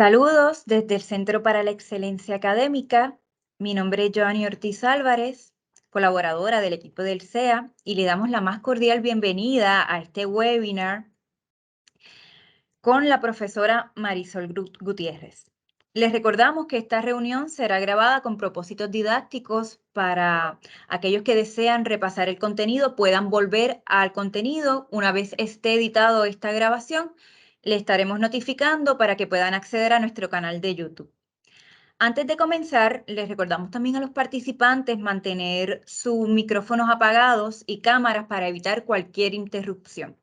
Saludos desde el Centro para la Excelencia Académica. Mi nombre es Joanny Ortiz Álvarez, colaboradora del equipo del CEA, y le damos la más cordial bienvenida a este webinar con la profesora Marisol Gutiérrez. Les recordamos que esta reunión será grabada con propósitos didácticos para aquellos que desean repasar el contenido, puedan volver al contenido una vez esté editado esta grabación. Le estaremos notificando para que puedan acceder a nuestro canal de YouTube. Antes de comenzar, les recordamos también a los participantes mantener sus micrófonos apagados y cámaras para evitar cualquier interrupción.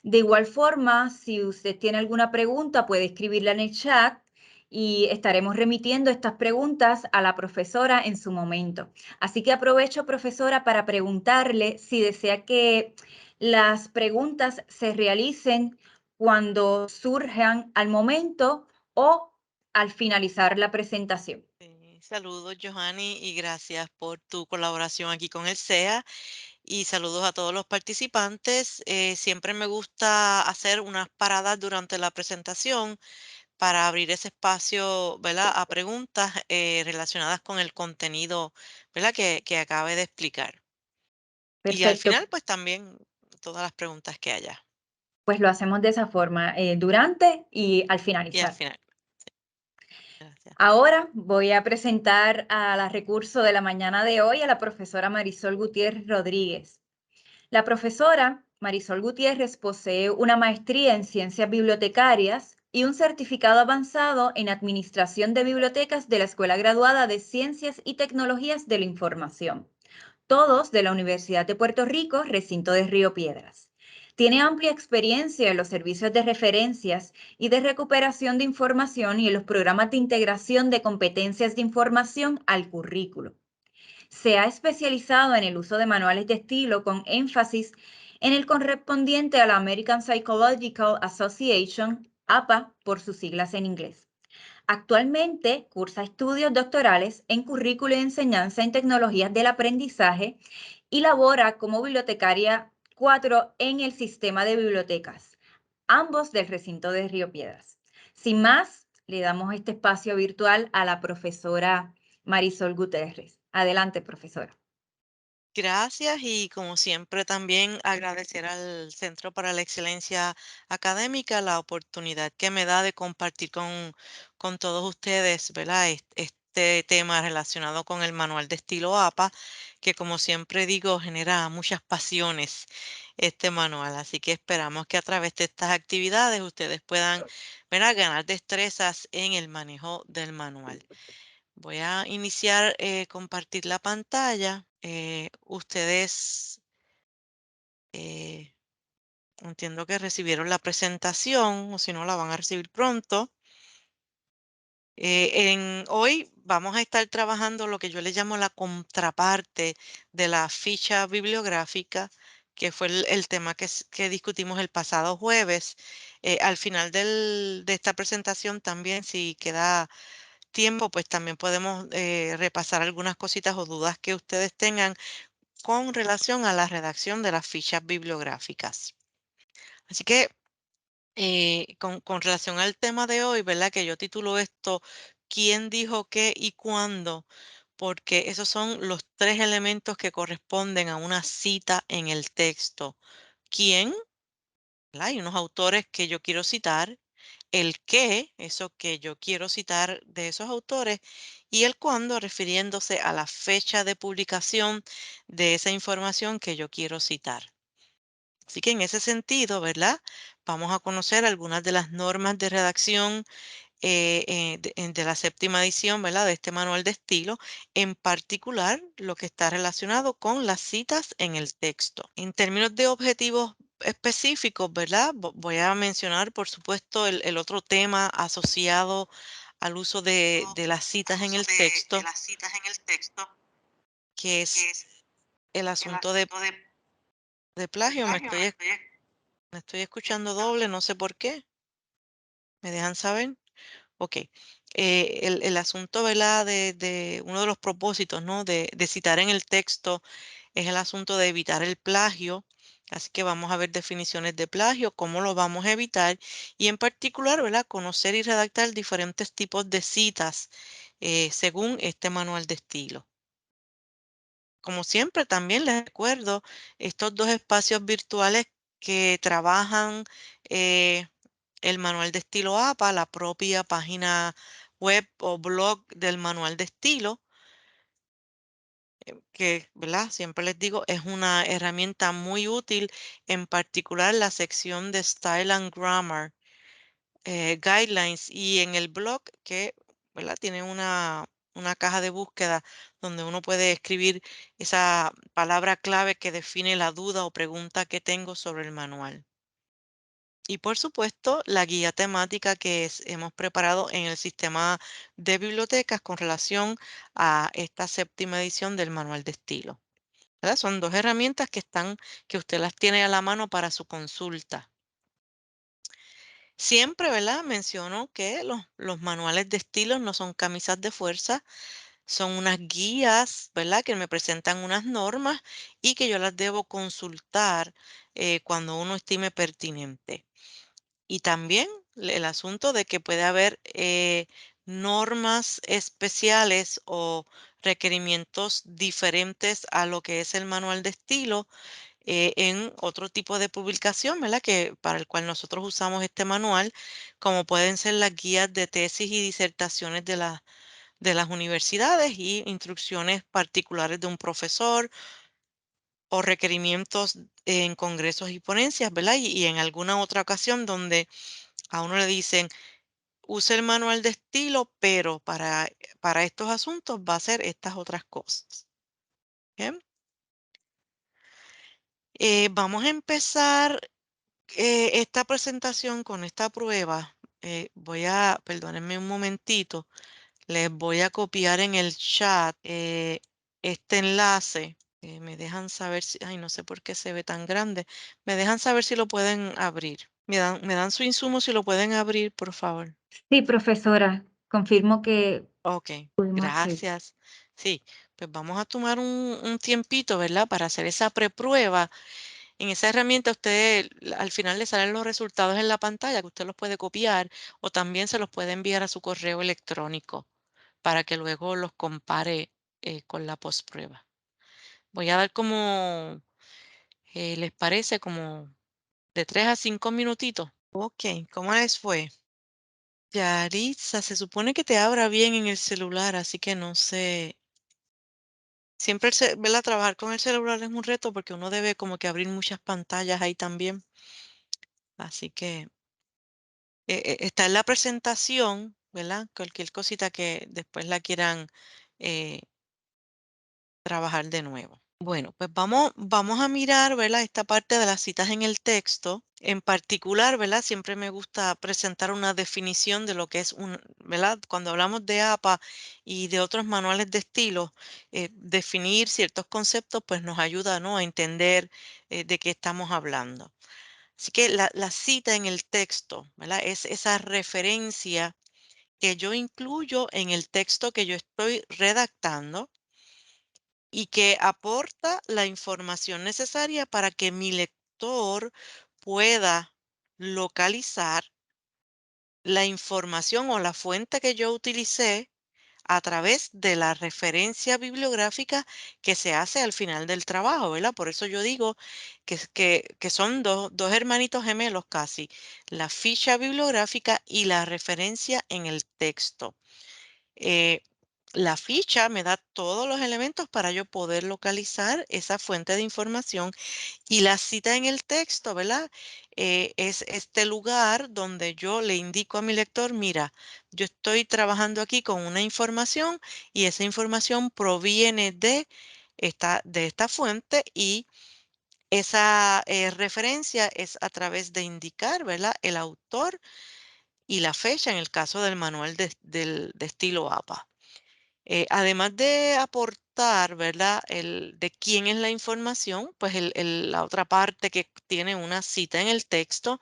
De igual forma, si usted tiene alguna pregunta, puede escribirla en el chat y estaremos remitiendo estas preguntas a la profesora en su momento. Así que aprovecho, profesora, para preguntarle si desea que las preguntas se realicen cuando surjan al momento o al finalizar la presentación. Saludos, Johanny, y gracias por tu colaboración aquí con el SEA. Y saludos a todos los participantes. Siempre me gusta hacer unas paradas durante la presentación para abrir ese espacio, ¿verdad?, a preguntas relacionadas con el contenido, ¿verdad?, que acabe de explicar. Y al Perfecto, final, pues también todas las preguntas que haya. pues lo hacemos de esa forma, durante y al Y al finalizar. final, gracias. Ahora voy a presentar a la recurso de la mañana de hoy a la profesora Marisol Gutiérrez Rodríguez. La profesora Marisol Gutiérrez posee una maestría en ciencias bibliotecarias y un certificado avanzado en administración de bibliotecas de la Escuela Graduada de Ciencias y Tecnologías de la Información, todos de la Universidad de Puerto Rico, recinto de Río Piedras. Tiene amplia experiencia en los servicios de referencias y de recuperación de información y en los programas de integración de competencias de información al currículo. Se ha especializado en el uso de manuales de estilo con énfasis en el correspondiente a la American Psychological Association, APA por sus siglas en inglés. Actualmente cursa estudios doctorales en currículo y enseñanza en tecnologías del aprendizaje y labora como bibliotecaria 4 en el sistema de bibliotecas, ambos del recinto de Río Piedras. Sin más, le damos este espacio virtual a la profesora Marisol Gutiérrez. Adelante, profesora. Gracias y como siempre también agradecer al Centro para la Excelencia Académica la oportunidad que me da de compartir con todos ustedes, ¿verdad? Este tema relacionado con el manual de estilo APA, que como siempre digo, genera muchas pasiones este manual. Así que esperamos que a través de estas actividades ustedes puedan, ¿verdad?, ganar destrezas en el manejo del manual. Voy a iniciar compartir la pantalla. Ustedes eh, entiendo que recibieron la presentación o si no la van a recibir pronto. Hoy vamos a estar trabajando lo que yo le llamo la contraparte de la ficha bibliográfica, que fue el tema que discutimos el pasado jueves. Al final de esta presentación también, si queda tiempo, pues también podemos repasar algunas cositas o dudas que ustedes tengan con relación a la redacción de las fichas bibliográficas. Así que con relación al tema de hoy, ¿verdad? Que yo titulo esto, ¿quién dijo qué y cuándo? Porque esos son los tres elementos que corresponden a una cita en el texto. ¿Quién? ¿Verdad? Hay unos autores que yo quiero citar, el qué, eso que yo quiero citar de esos autores, y el cuándo, refiriéndose a la fecha de publicación de esa información que yo quiero citar. Así que en ese sentido, ¿verdad? Vamos a conocer algunas de las normas de redacción de la séptima edición, ¿verdad? De este manual de estilo, en particular lo que está relacionado con las citas en el texto. En términos de objetivos específicos, ¿verdad? Voy a mencionar, por supuesto, el otro tema asociado al uso de las citas en el texto, que es el asunto de plagio. Me estoy escuchando doble, no sé por qué. ¿Me dejan saber? Ok. El asunto, ¿verdad? De uno de los propósitos, ¿no? De citar en el texto es el asunto de evitar el plagio. Así que vamos a ver definiciones de plagio, cómo lo vamos a evitar y en particular, ¿verdad? Conocer y redactar diferentes tipos de citas según este manual de estilo. Como siempre, también les recuerdo estos dos espacios virtuales que trabajan eh, el manual de estilo APA, la propia página web o blog del manual de estilo, que, ¿verdad? Siempre les digo, es una herramienta muy útil, en particular la sección de Style and Grammar Guidelines y en el blog que, ¿verdad? Tiene una caja de búsqueda donde uno puede escribir esa palabra clave que define la duda o pregunta que tengo sobre el manual. Y por supuesto, la guía temática que hemos preparado en el sistema de bibliotecas con relación a esta séptima edición del manual de estilo. ¿Verdad? Son dos herramientas que usted las tiene a la mano para su consulta. Siempre, ¿verdad? Menciono que los manuales de estilo no son camisas de fuerza, son unas guías, ¿verdad? Que me presentan unas normas y que yo las debo consultar cuando uno estime pertinente. Y también el asunto de que puede haber normas especiales o requerimientos diferentes a lo que es el manual de estilo en otro tipo de publicación, ¿verdad? Que para el cual nosotros usamos este manual, como pueden ser las guías de tesis y disertaciones de las universidades y instrucciones particulares de un profesor o requerimientos en congresos y ponencias, ¿verdad? Y en alguna otra ocasión donde a uno le dicen, use el manual de estilo, pero para estos asuntos va a ser estas otras cosas. ¿Bien? Vamos a empezar esta presentación con esta prueba. Perdónenme un momentito, les voy a copiar en el chat este enlace. Me dejan saber si, ay, no sé por qué se ve tan grande. Me dejan saber si lo pueden abrir. Me dan su insumo si lo pueden abrir, por favor. Sí, profesora, confirmo que Ok, pudimos acceder. gracias. Sí, pues vamos a tomar un tiempito, ¿verdad? Para hacer esa preprueba. En esa herramienta usted al final le salen los resultados en la pantalla que usted los puede copiar o también se los puede enviar a su correo electrónico para que luego los compare con la postprueba. Voy a dar como, ¿les parece? Como de 3 a 5 minutitos. Ok, ¿cómo les fue? Yaritza, se supone que te abra bien en el celular, así que no sé. Siempre, ¿verdad? Trabajar con el celular es un reto porque uno debe como que abrir muchas pantallas ahí también. Así que está en la presentación, ¿verdad? Cualquier cosita que después la quieran eh, trabajar de nuevo. Bueno, pues vamos a mirar, ¿verdad? Esta parte de las citas en el texto. En particular, ¿verdad? Siempre me gusta presentar una definición de lo que es ¿verdad? Cuando hablamos de APA y de otros manuales de estilo, definir ciertos conceptos, pues nos ayuda, ¿no? A entender de qué estamos hablando. Así que la cita en el texto, ¿verdad? Es esa referencia que yo incluyo en el texto que yo estoy redactando y que aporta la información necesaria para que mi lector pueda localizar la información o la fuente que yo utilicé a través de la referencia bibliográfica que se hace al final del trabajo, ¿verdad? Por eso yo digo que son dos hermanitos gemelos casi, la ficha bibliográfica y la referencia en el texto. Eh, la ficha me da todos los elementos para yo poder localizar esa fuente de información y la cita en el texto, ¿verdad? Es este lugar donde yo le indico a mi lector, mira, yo estoy trabajando aquí con una información y esa información proviene de esta fuente y esa referencia es a través de indicar, ¿verdad? El autor y la fecha en el caso del manual de estilo APA. Además de aportar, ¿verdad? De quién es la información, pues la otra parte que tiene una cita en el texto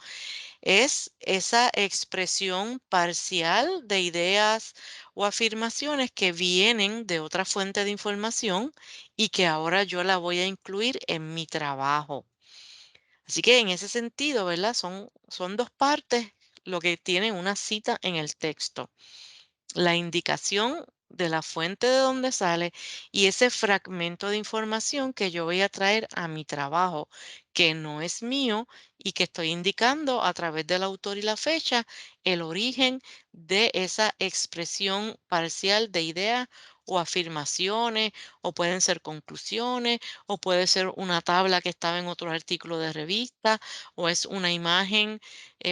es esa expresión parcial de ideas o afirmaciones que vienen de otra fuente de información y que ahora yo la voy a incluir en mi trabajo. Así que en ese sentido, ¿verdad? Son dos partes lo que tiene una cita en el texto: la indicación de la fuente de donde sale y ese fragmento de información que yo voy a traer a mi trabajo, que no es mío y que estoy indicando a través del autor y la fecha el origen de esa expresión parcial de ideas o afirmaciones, o pueden ser conclusiones, o puede ser una tabla que estaba en otro artículo de revista, o es una imagen,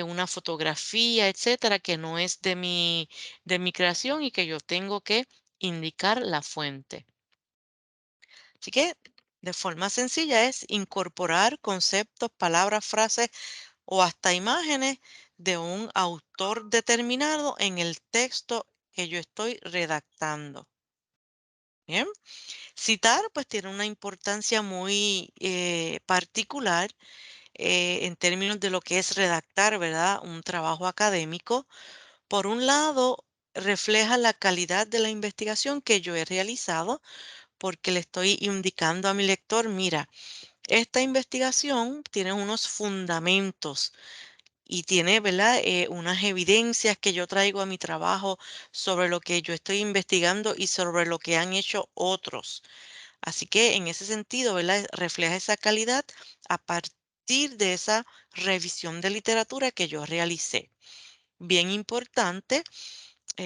una fotografía, etcétera, que no es de mi creación y que yo tengo que indicar la fuente. Así que de forma sencilla es incorporar conceptos, palabras, frases o hasta imágenes de un autor determinado en el texto que yo estoy redactando. Bien, citar pues tiene una importancia muy particular en términos de lo que es redactar, ¿verdad? Un trabajo académico. Por un lado, refleja la calidad de la investigación que yo he realizado, porque le estoy indicando a mi lector: mira, esta investigación tiene unos fundamentos y tiene, ¿verdad? Unas evidencias que yo traigo a mi trabajo sobre lo que yo estoy investigando y sobre lo que han hecho otros. Así que en ese sentido, ¿verdad? Refleja esa calidad a partir de esa revisión de literatura que yo realicé. Bien importante,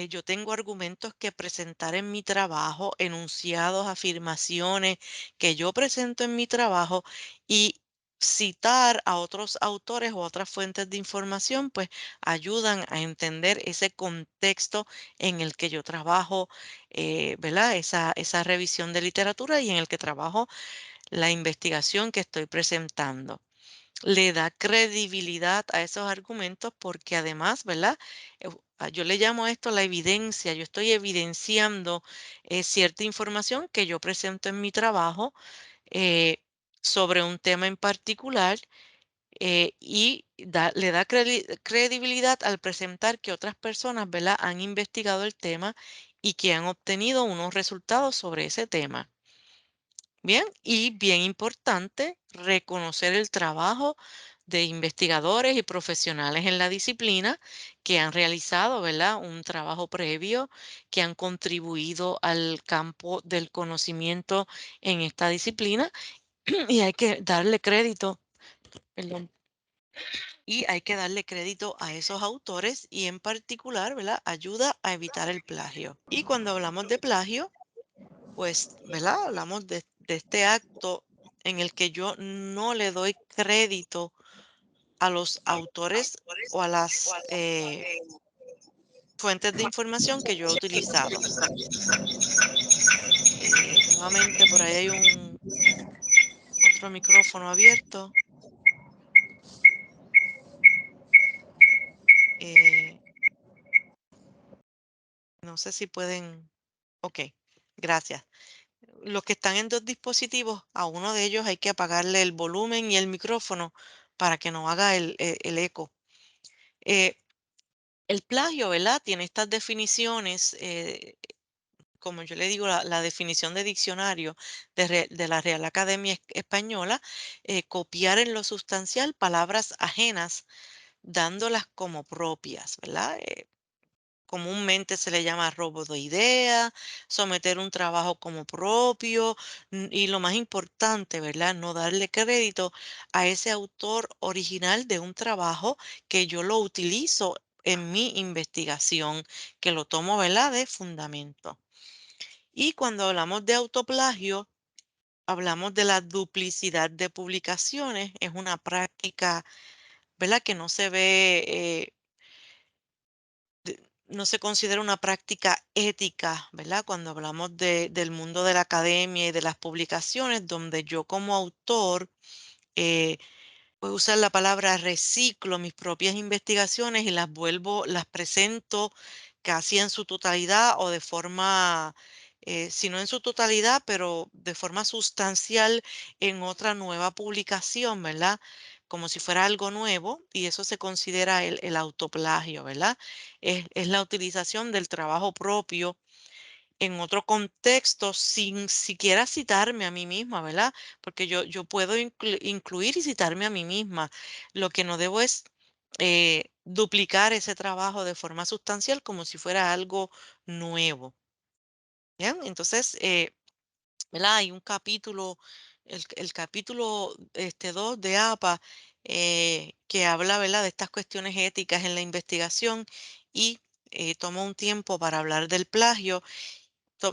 yo tengo argumentos que presentar en mi trabajo, enunciados, afirmaciones que yo presento en mi trabajo, y citar a otros autores o otras fuentes de información, pues ayudan a entender ese contexto en el que yo trabajo, ¿verdad? Esa revisión de literatura y en el que trabajo la investigación que estoy presentando. Le da credibilidad a esos argumentos porque además, ¿verdad? Yo le llamo a esto la evidencia. Yo estoy evidenciando cierta información que yo presento en mi trabajo eh, sobre un tema en particular, y le da credibilidad al presentar que otras personas, ¿verdad?, han investigado el tema y que han obtenido unos resultados sobre ese tema. Bien, y bien importante, reconocer el trabajo de investigadores y profesionales en la disciplina que han realizado, ¿verdad?, un trabajo previo, que han contribuido al campo del conocimiento en esta disciplina y hay que darle crédito, perdón, y hay que darle crédito a esos autores y en particular, ¿verdad?, ayuda a evitar el plagio. Y cuando hablamos de plagio, pues, ¿verdad? Hablamos de este acto en el que yo no le doy crédito a los autores o a las fuentes de información que yo he utilizado. Nuevamente por ahí hay un otro micrófono abierto. eh, no sé si pueden. Ok, gracias. Los que están en dos dispositivos, a uno de ellos hay que apagarle el volumen y el micrófono para que no haga el eco. Eh, El plagio, ¿verdad? Tiene estas definiciones, como yo le digo, la definición de diccionario de la Real Academia Española: copiar en lo sustancial palabras ajenas, dándolas como propias, ¿verdad? Comúnmente se le llama robo de idea, someter un trabajo como propio, y lo más importante, ¿verdad? No darle crédito a ese autor original de un trabajo que yo lo utilizo en mi investigación, que lo tomo, ¿verdad?, de fundamento. Y cuando hablamos de autoplagio, hablamos de la duplicidad de publicaciones. Es una práctica, ¿verdad?, que no se ve, no se considera una práctica ética, ¿verdad? Cuando hablamos del mundo de la academia y de las publicaciones, donde yo como autor, eh, puedo usar la palabra reciclo mis propias investigaciones y las presento casi en su totalidad o de forma, si no en su totalidad, pero de forma sustancial en otra nueva publicación, ¿verdad? Como si fuera algo nuevo, y eso se considera el autoplagio, ¿verdad? Es la utilización del trabajo propio en otro contexto sin siquiera citarme a mí misma, ¿verdad? Porque yo puedo incluir y citarme a mí misma. Lo que no debo es duplicar ese trabajo de forma sustancial como si fuera algo nuevo. ¿Bien? Entonces, ¿verdad? Hay un capítulo, el capítulo 2 de APA, que habla, ¿verdad?, de estas cuestiones éticas en la investigación y toma un tiempo para hablar del plagio,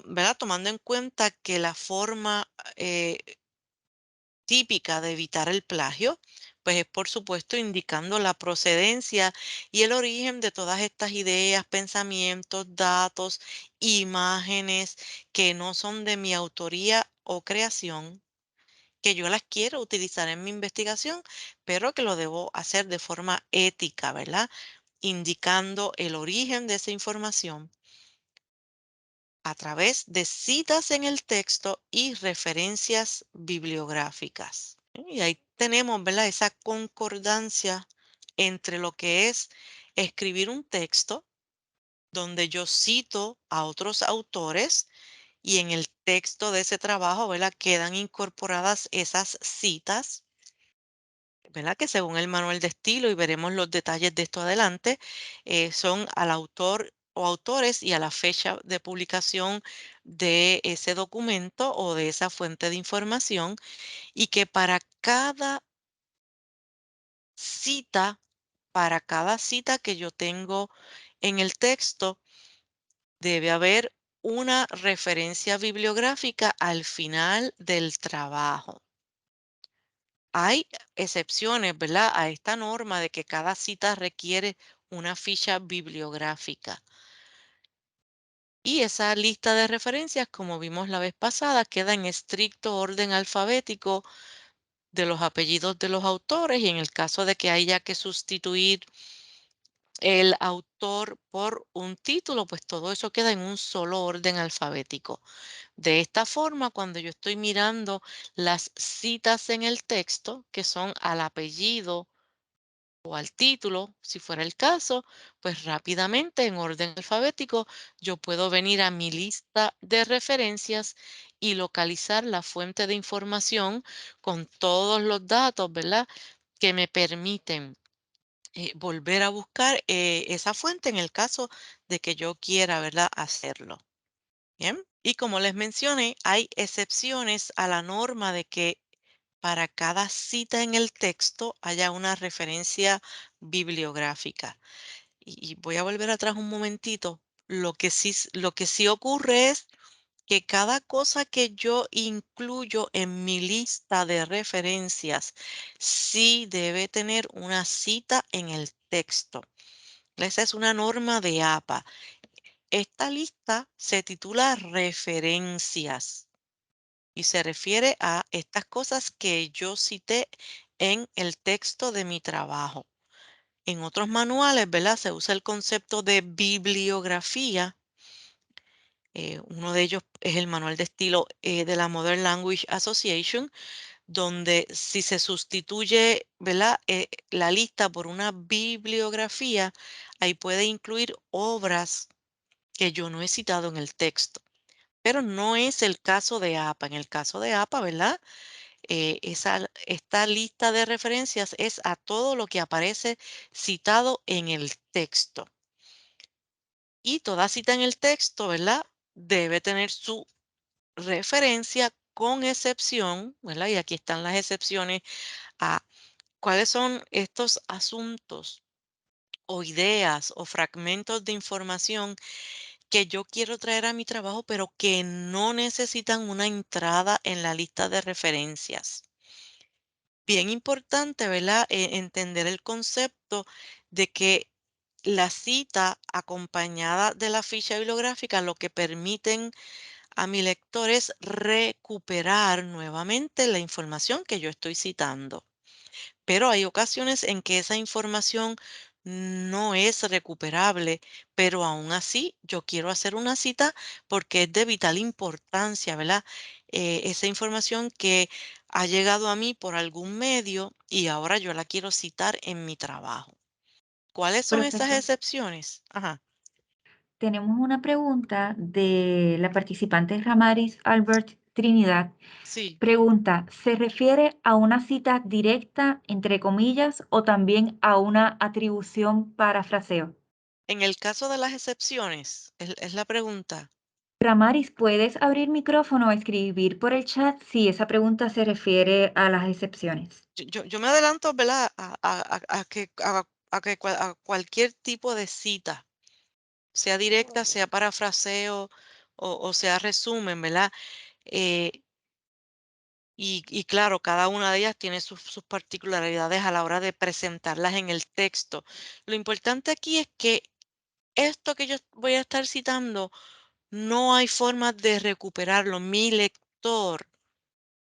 ¿verdad? Tomando en cuenta que la forma eh, típica de evitar el plagio, pues es por supuesto indicando la procedencia y el origen de todas estas ideas, pensamientos, datos, imágenes que no son de mi autoría o creación, que yo las quiero utilizar en mi investigación, pero que lo debo hacer de forma ética, ¿verdad? Indicando el origen de esa información a través de citas en el texto y referencias bibliográficas. Y ahí tenemos, ¿verdad?, esa concordancia entre lo que es escribir un texto donde yo cito a otros autores y en el texto de ese trabajo, ¿verdad?, quedan incorporadas esas citas, ¿verdad?, que según el manual de estilo, y veremos los detalles de esto adelante, son al autor o autores y a la fecha de publicación de ese documento o de esa fuente de información, y que cita, para cada cita que yo tengo en el texto, debe haber una referencia bibliográfica al final del trabajo. Hay excepciones, ¿verdad?, a esta norma de que cada cita requiere una ficha bibliográfica. Y esa lista de referencias, como vimos la vez pasada, queda en estricto orden alfabético de los apellidos de los autores y en el caso de que haya que sustituir el autor por un título, pues todo eso queda en un solo orden alfabético. De esta forma, cuando yo estoy mirando las citas en el texto, que son al apellido o al título, si fuera el caso, pues rápidamente en orden alfabético yo puedo venir a mi lista de referencias y localizar la fuente de información con todos los datos, ¿verdad?, que me permiten volver a buscar esa fuente en el caso de que yo quiera, ¿verdad?, hacerlo. Bien. Y como les mencioné, hay excepciones a la norma de que para cada cita en el texto haya una referencia bibliográfica. Y voy a volver atrás un momentito. Lo que sí ocurre es que cada cosa que yo incluyo en mi lista de referencias sí debe tener una cita en el texto. Esa es una norma de APA. Esta lista se titula referencias y se refiere a estas cosas que yo cité en el texto de mi trabajo. En otros manuales, ¿verdad?, se usa el concepto de bibliografía. Uno de ellos es el manual de estilo de la Modern Language Association, donde si se sustituye, ¿verdad?, la lista por una bibliografía, ahí puede incluir obras que yo no he citado en el texto. Pero no es el caso de APA. En el caso de APA, ¿verdad?, esta lista de referencias es a todo lo que aparece citado en el texto. Y toda cita en el texto, ¿verdad?, debe tener su referencia con excepción, ¿verdad? Y aquí están las excepciones a cuáles son estos asuntos o ideas o fragmentos de información que yo quiero traer a mi trabajo, pero que no necesitan una entrada en la lista de referencias. Bien importante, ¿verdad? Entender el concepto de que la cita acompañada de la ficha bibliográfica lo que permiten a mi lector es recuperar nuevamente la información que yo estoy citando. Pero hay ocasiones en que esa información no es recuperable, pero aún así yo quiero hacer una cita porque es de vital importancia, ¿verdad? Esa información que ha llegado a mí por algún medio y ahora yo la quiero citar en mi trabajo. ¿Cuáles son esas Profesor. excepciones? Ajá. tenemos una pregunta de la participante Ramaris Albert Trinidad. Sí, Pregunta, ¿se refiere a una cita directa, entre comillas, o también a una atribución parafraseo? en el caso de las excepciones, es la pregunta. Ramaris, ¿puedes abrir micrófono o escribir por el chat si esa pregunta se refiere a las excepciones? Yo me adelanto, ¿verdad? A cualquier tipo de cita, sea directa, sea parafraseo o sea resumen, ¿verdad? Eh, y claro, cada una de ellas tiene sus particularidades a la hora de presentarlas en el texto. Lo importante aquí es que esto que yo voy a estar citando, no hay forma de recuperarlo. Mi lector,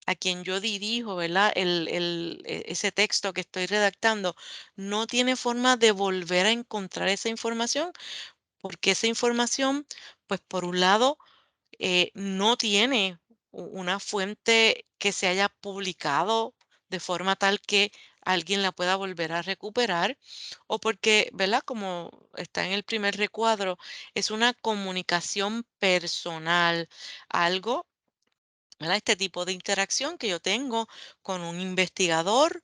a quien yo dirijo, ¿verdad? Ese texto que estoy redactando, no tiene forma de volver a encontrar esa información, porque esa información, pues por un lado, no tiene una fuente que se haya publicado de forma tal que alguien la pueda volver a recuperar, o porque, ¿verdad? Como está en el primer recuadro, es una comunicación personal, algo, ¿verdad? Este tipo de interacción que yo tengo con un investigador,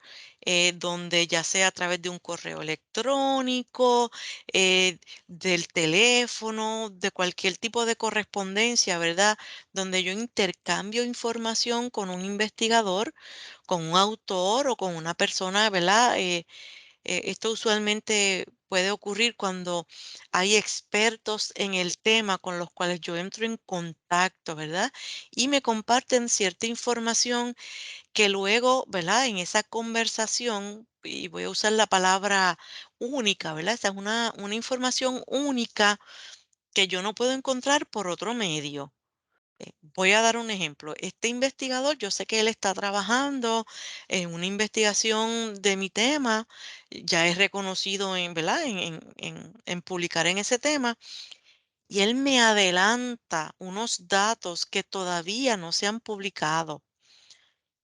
donde ya sea a través de un correo electrónico, del teléfono, de cualquier tipo de correspondencia, ¿verdad? Donde yo intercambio información con un investigador, con un autor o con una persona, ¿verdad? Esto usualmente puede ocurrir cuando hay expertos en el tema con los cuales yo entro en contacto, ¿verdad? Y me comparten cierta información que luego, ¿verdad? En esa conversación, y voy a usar la palabra única, ¿verdad? Esa es una información única que yo no puedo encontrar por otro medio. Voy a dar un ejemplo. Este investigador, yo sé que él está trabajando en una investigación de mi tema, ya es reconocido en, ¿verdad? En publicar en ese tema, y él me adelanta unos datos que todavía no se han publicado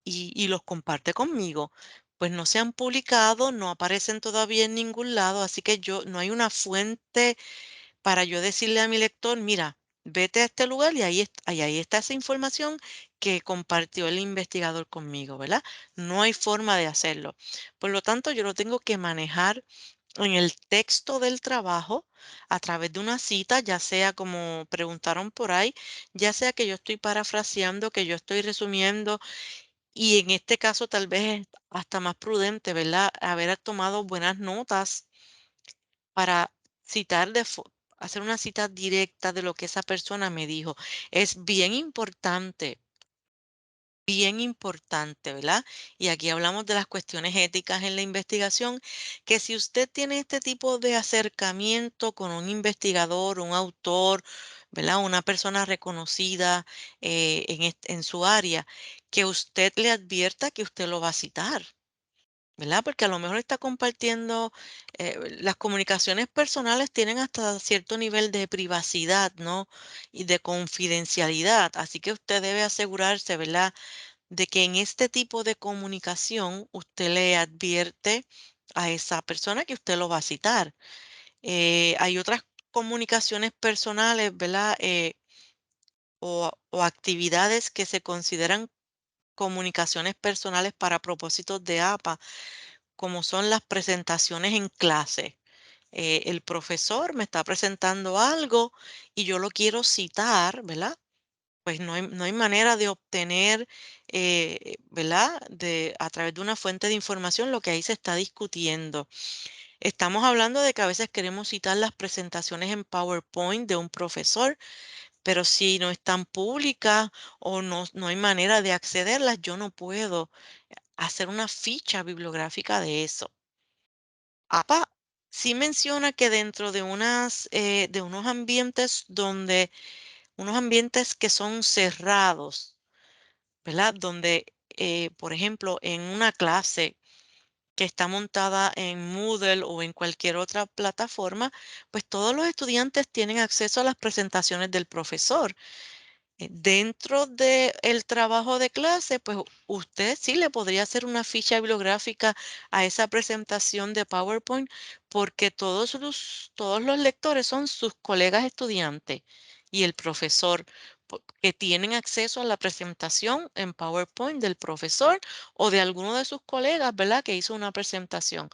y los comparte conmigo. Pues no se han publicado, no aparecen todavía en ningún lado, así que yo no hay una fuente para yo decirle a mi lector, mira, vete a este lugar y ahí está esa información que compartió el investigador conmigo, ¿verdad? No hay forma de hacerlo. Por lo tanto, yo lo tengo que manejar en el texto del trabajo a través de una cita, ya sea como preguntaron por ahí, ya sea que yo estoy parafraseando, que yo estoy resumiendo, y en este caso tal vez es hasta más prudente, ¿verdad? Haber tomado buenas notas para citar hacer una cita directa de lo que esa persona me dijo. Es bien importante, ¿verdad? Y aquí hablamos de las cuestiones éticas en la investigación, que si usted tiene este tipo de acercamiento con un investigador, un autor, ¿verdad? Una persona reconocida en su área, que usted le advierta que usted lo va a citar. ¿Verdad? Porque a lo mejor está compartiendo, las comunicaciones personales tienen hasta cierto nivel de privacidad, ¿no? Y de confidencialidad. Así que usted debe asegurarse, ¿verdad? De que en este tipo de comunicación usted le advierte a esa persona que usted lo va a citar. Hay otras comunicaciones personales, ¿verdad? O actividades que se consideran comunicaciones personales para propósitos de APA, como son las presentaciones en clase. El profesor me está presentando algo y yo lo quiero citar, ¿verdad? Pues no hay manera de obtener, ¿verdad? A través de una fuente de información lo que ahí se está discutiendo. Estamos hablando de que a veces queremos citar las presentaciones en PowerPoint de un profesor, pero si no están públicas o no hay manera de accederlas, yo no puedo hacer una ficha bibliográfica de eso. APA sí menciona que dentro de unos ambientes que son cerrados, ¿verdad? Donde, por ejemplo, en una clase que está montada en Moodle o en cualquier otra plataforma, pues todos los estudiantes tienen acceso a las presentaciones del profesor. Dentro del trabajo de clase, pues usted sí le podría hacer una ficha bibliográfica a esa presentación de PowerPoint, porque todos los lectores son sus colegas estudiantes y el profesor, que tienen acceso a la presentación en PowerPoint del profesor o de alguno de sus colegas, ¿verdad? Que hizo una presentación.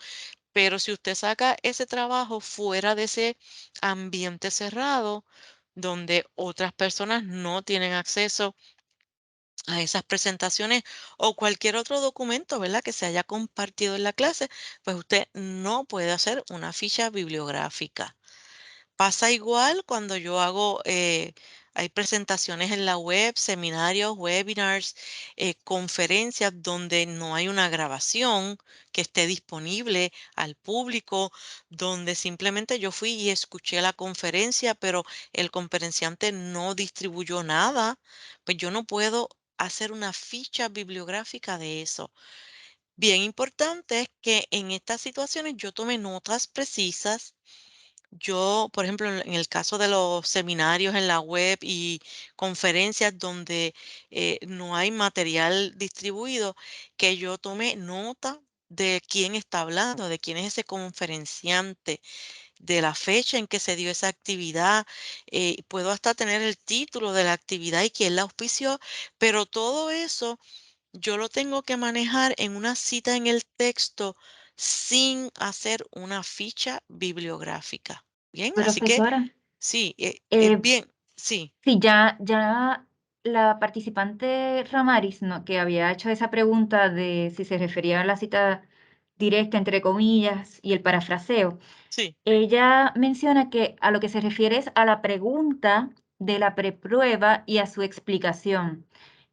Pero si usted saca ese trabajo fuera de ese ambiente cerrado, donde otras personas no tienen acceso a esas presentaciones o cualquier otro documento, ¿verdad? Que se haya compartido en la clase, pues usted no puede hacer una ficha bibliográfica. Pasa igual cuando yo hago, hay presentaciones en la web, seminarios, webinars, conferencias donde no hay una grabación que esté disponible al público, donde simplemente yo fui y escuché la conferencia, pero el conferenciante no distribuyó nada, pues yo no puedo hacer una ficha bibliográfica de eso. Bien importante es que en estas situaciones yo tome notas precisas. Yo, por ejemplo, en el caso de los seminarios en la web y conferencias donde no hay material distribuido, que yo tome nota de quién está hablando, de quién es ese conferenciante, de la fecha en que se dio esa actividad. Puedo hasta tener el título de la actividad y quién la auspició, pero todo eso yo lo tengo que manejar en una cita en el texto sin hacer una ficha bibliográfica. Bien, así que Profesora, sí, es eh, bien, sí, sí, ya la participante Ramaris, ¿no? Que había hecho esa pregunta de si se refería a la cita directa, entre comillas, y el parafraseo. sí. Ella menciona que a lo que se refiere es a la pregunta de la preprueba y a su explicación.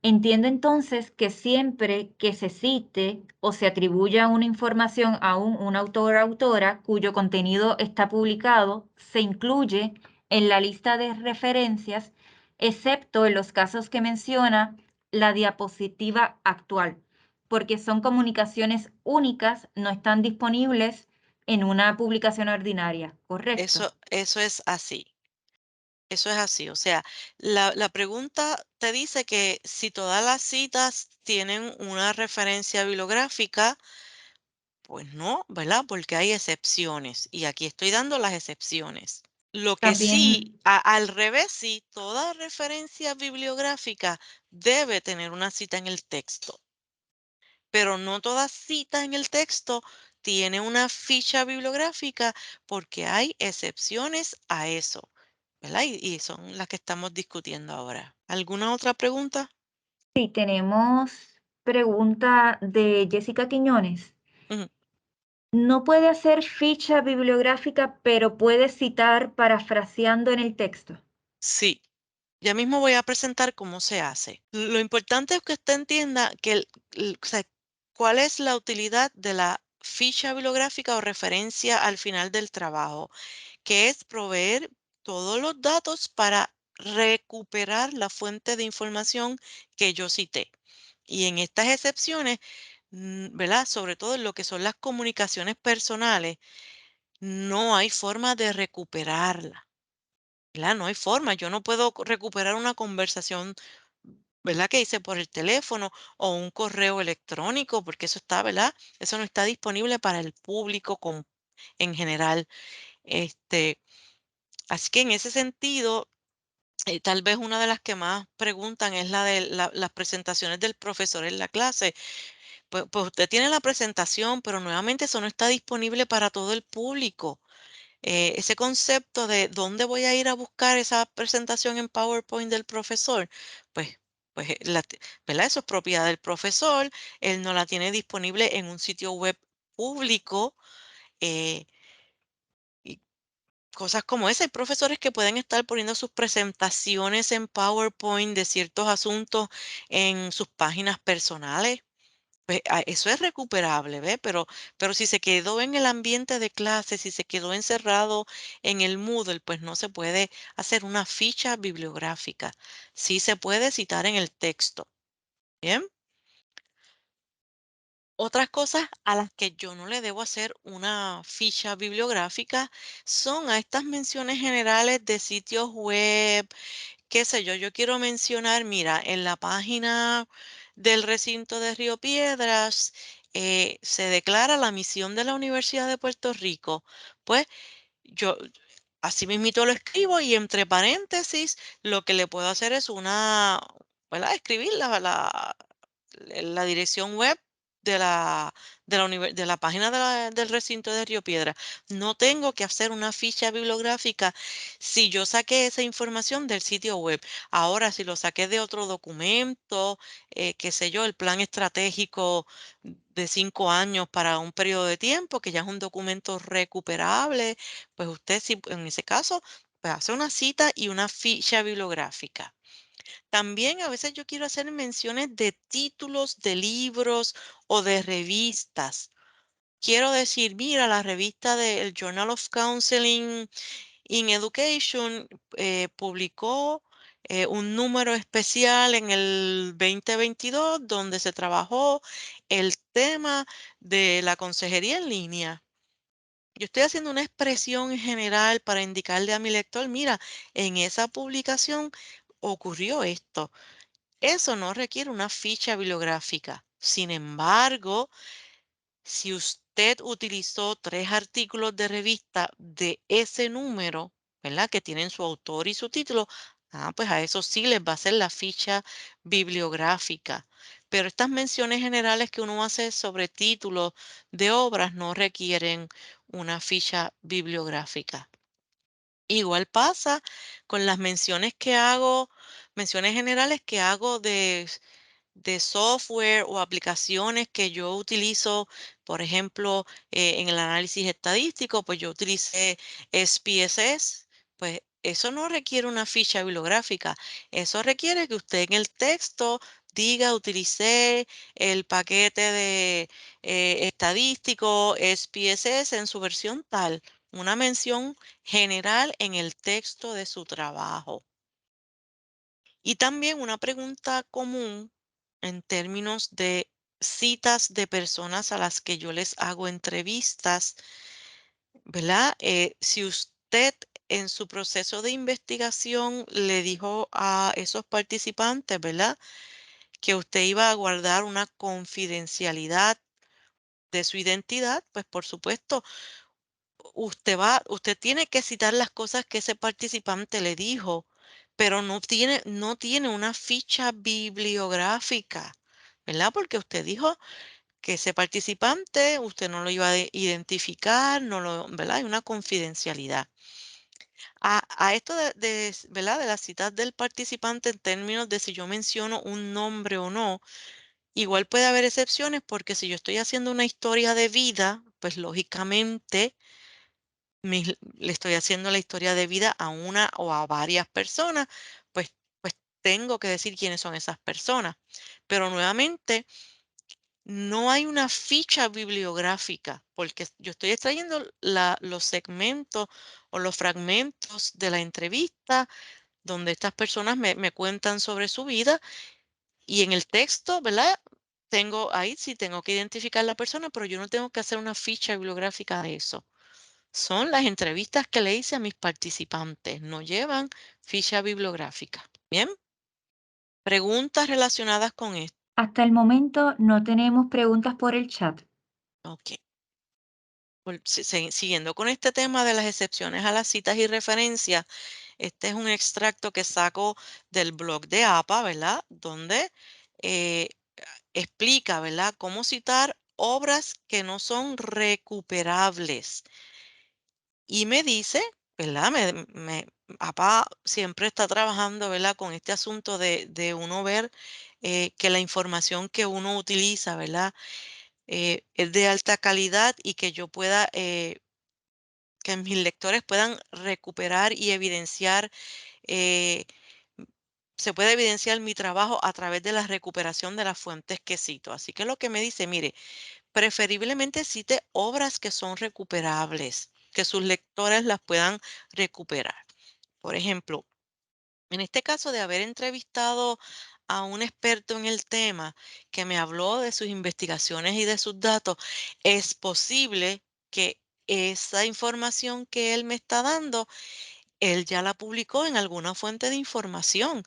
Entiendo entonces que siempre que se cite o se atribuya una información a un autor o autora cuyo contenido está publicado, se incluye en la lista de referencias, excepto en los casos que menciona la diapositiva actual, porque son comunicaciones únicas, no están disponibles en una publicación ordinaria, ¿correcto? Eso es así. Eso es así. O sea, la pregunta te dice que si todas las citas tienen una referencia bibliográfica, pues no, ¿verdad? Porque hay excepciones. Y aquí estoy dando las excepciones. Lo que sí, También, al revés, sí, toda referencia bibliográfica debe tener una cita en el texto, pero no toda cita en el texto tiene una ficha bibliográfica porque hay excepciones a eso, ¿verdad? Y son las que estamos discutiendo ahora. ¿Alguna otra pregunta? sí, tenemos pregunta de Jessica Quiñones. Ujú. No puede hacer ficha bibliográfica, pero puede citar parafraseando en el texto. Sí, ya mismo voy a presentar cómo se hace. Lo importante es que usted entienda que o sea, cuál es la utilidad de la ficha bibliográfica o referencia al final del trabajo, que es proveer todos los datos para recuperar la fuente de información que yo cité. Y en estas excepciones, ¿verdad? Sobre todo en lo que son las comunicaciones personales, no hay forma de recuperarla, ¿verdad? No hay forma. Yo no puedo recuperar una conversación, ¿verdad? Que hice por el teléfono o un correo electrónico, porque eso está, ¿verdad? Eso no está disponible para el público en general. Este, Así que en ese sentido, tal vez una de las que más preguntan es la de las presentaciones del profesor en la clase. Pues usted tiene la presentación, pero nuevamente eso no está disponible para todo el público. Ese concepto de dónde voy a ir a buscar esa presentación en PowerPoint del profesor, pues, ¿verdad? Eso es propiedad del profesor. Él no la tiene disponible en un sitio web público. eh, Cosas como esa. Hay profesores que pueden estar poniendo sus presentaciones en PowerPoint de ciertos asuntos en sus páginas personales. Pues, eso es recuperable, ¿ve? Pero si se quedó en el ambiente de clase, si se quedó encerrado en el Moodle, pues no se puede hacer una ficha bibliográfica. Sí se puede citar en el texto. Bien. Otras cosas a las que yo no le debo hacer una ficha bibliográfica son a estas menciones generales de sitios web qué sé yo quiero mencionar, mira, en la página del recinto de Río Piedras, se declara la misión de la Universidad de Puerto Rico. Pues yo así mismito lo escribo y entre paréntesis lo que le puedo hacer es ¿verdad? Escribir la dirección web de de la página del recinto de Río Piedra. No tengo que hacer una ficha bibliográfica si yo saqué esa información del sitio web. Ahora, si lo saqué de otro documento, qué sé yo, el plan estratégico de 5 años para un periodo de tiempo, que ya es un documento recuperable, pues usted, sí, en ese caso, pues hace una cita y una ficha bibliográfica. También a veces yo quiero hacer menciones de títulos de libros o de revistas. Quiero decir, mira, la revista del Journal of Counseling in Education publicó un número especial en el 2022 donde se trabajó el tema de la consejería en línea. Yo estoy haciendo una expresión general para indicarle a mi lector, mira, en esa publicación ocurrió esto. Eso no requiere una ficha bibliográfica. Sin embargo, si usted utilizó 3 artículos de revista de ese número, ¿verdad? Que tienen su autor y su título, pues a eso sí les va a hacer la ficha bibliográfica. Pero estas menciones generales que uno hace sobre títulos de obras no requieren una ficha bibliográfica. Igual pasa con las menciones generales que hago de software o aplicaciones que yo utilizo, por ejemplo, en el análisis estadístico, pues yo utilicé SPSS, pues eso no requiere una ficha bibliográfica, eso requiere que usted en el texto diga, utilicé el paquete de estadístico SPSS en su versión tal, una mención general en el texto de su trabajo. Y también una pregunta común en términos de citas de personas a las que yo les hago entrevistas, ¿verdad? Si usted en su proceso de investigación le dijo a esos participantes, ¿verdad? Que usted iba a guardar una confidencialidad de su identidad, pues por supuesto, usted tiene que citar las cosas que ese participante le dijo, pero no tiene una ficha bibliográfica, ¿verdad? Porque usted dijo que ese participante, usted no lo iba a identificar, no lo, ¿verdad? Hay una confidencialidad. A esto ¿verdad? De las citas del participante en términos de si yo menciono un nombre o no, igual puede haber excepciones porque si yo estoy haciendo una historia de vida, pues lógicamente le estoy haciendo la historia de vida a una o a varias personas, pues tengo que decir quiénes son esas personas. Pero nuevamente, no hay una ficha bibliográfica, porque yo estoy extrayendo los segmentos o los fragmentos de la entrevista donde estas personas me cuentan sobre su vida y en el texto, ¿verdad? Ahí sí tengo que identificar la persona, pero yo no tengo que hacer una ficha bibliográfica de eso. Son las entrevistas que le hice a mis participantes, no llevan ficha bibliográfica. Bien, preguntas relacionadas con esto. Hasta el momento no tenemos preguntas por el chat. Ok. Siguiendo con este tema de las excepciones a las citas y referencias, este es un extracto que saco del blog de APA, ¿verdad? Donde eh, explica, ¿verdad? Cómo citar obras que no son recuperables. Y me dice, ¿verdad? APA siempre está trabajando, ¿verdad? Con este asunto de uno ver que la información que uno utiliza, ¿verdad? Es de alta calidad y que yo pueda, que mis lectores puedan recuperar y evidenciar, eh, se puede evidenciar mi trabajo a través de la recuperación de las fuentes que cito. Así que lo que me dice, mire, preferiblemente cite obras que son recuperables, que sus lectores las puedan recuperar. Por ejemplo, en este caso de haber entrevistado a un experto en el tema que me habló de sus investigaciones y de sus datos, es posible que esa información que él me está dando él ya la publicó en alguna fuente de información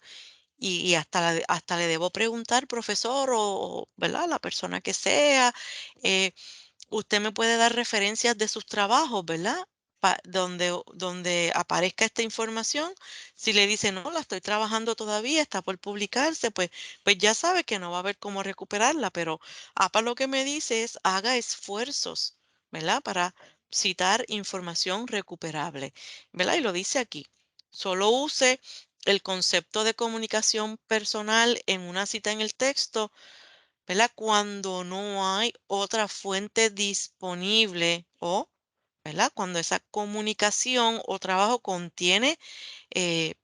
y hasta le debo preguntar, profesor o, ¿verdad? La persona que sea, eh, usted me puede dar referencias de sus trabajos, ¿verdad? Donde aparezca esta información. Si le dice, no, la estoy trabajando todavía, está por publicarse, pues ya sabe que no va a haber cómo recuperarla, pero APA lo que me dice es haga esfuerzos, ¿verdad? Para citar información recuperable, ¿verdad? Y lo dice aquí. Solo use el concepto de comunicación personal en una cita en el texto, ¿verdad? Cuando no hay otra fuente disponible o, ¿verdad? Cuando esa comunicación o trabajo contiene eh,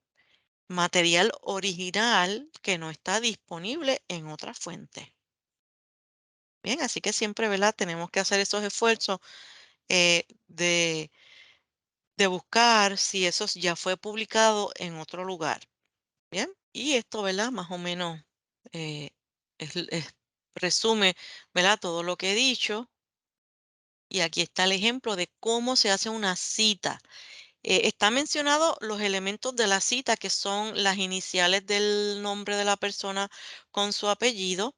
material original que no está disponible en otra fuente. Bien, así que siempre, ¿verdad? Tenemos que hacer esos esfuerzos de buscar si eso ya fue publicado en otro lugar. Bien, y esto, ¿verdad? Más o menos eh, resume, ¿verdad? Todo lo que he dicho. Y aquí está el ejemplo de cómo se hace una cita. Está mencionado los elementos de la cita, que son las iniciales del nombre de la persona con su apellido,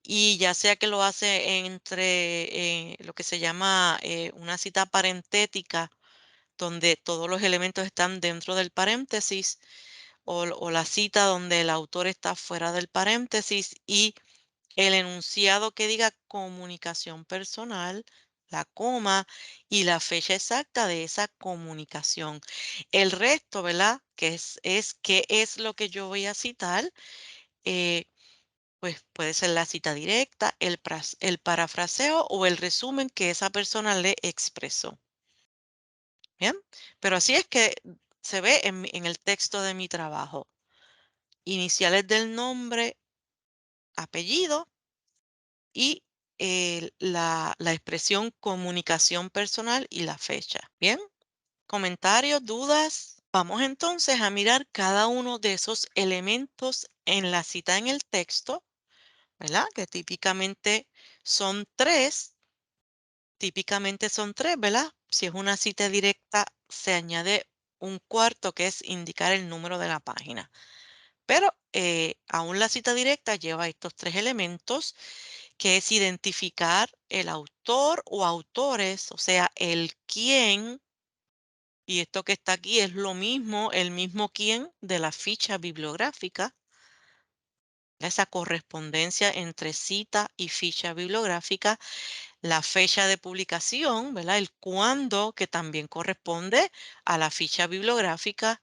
y ya sea que lo hace entre lo que se llama una cita parentética, donde todos los elementos están dentro del paréntesis, o la cita donde el autor está fuera del paréntesis y el enunciado que diga comunicación personal, la coma y la fecha exacta de esa comunicación. El resto, ¿verdad? Que es qué es lo que yo voy a citar. eh, pues puede ser la cita directa, el parafraseo o el resumen que esa persona le expresó. Bien, pero así es que se ve en el texto de mi trabajo. Iniciales del nombre, apellido y la expresión comunicación personal y la fecha. Bien, comentarios, dudas. Vamos entonces a mirar cada uno de esos elementos en la cita en el texto, ¿verdad? Que son tres, típicamente son tres, ¿verdad? Si es una cita directa, se añade un cuarto que es indicar el número de la página. Pero aún la cita directa lleva estos tres elementos, que es identificar el autor o autores, o sea, el quién, y esto que está aquí es lo mismo, el mismo quién de la ficha bibliográfica, esa correspondencia entre cita y ficha bibliográfica, la fecha de publicación, ¿verdad? El cuándo, que también corresponde a la ficha bibliográfica,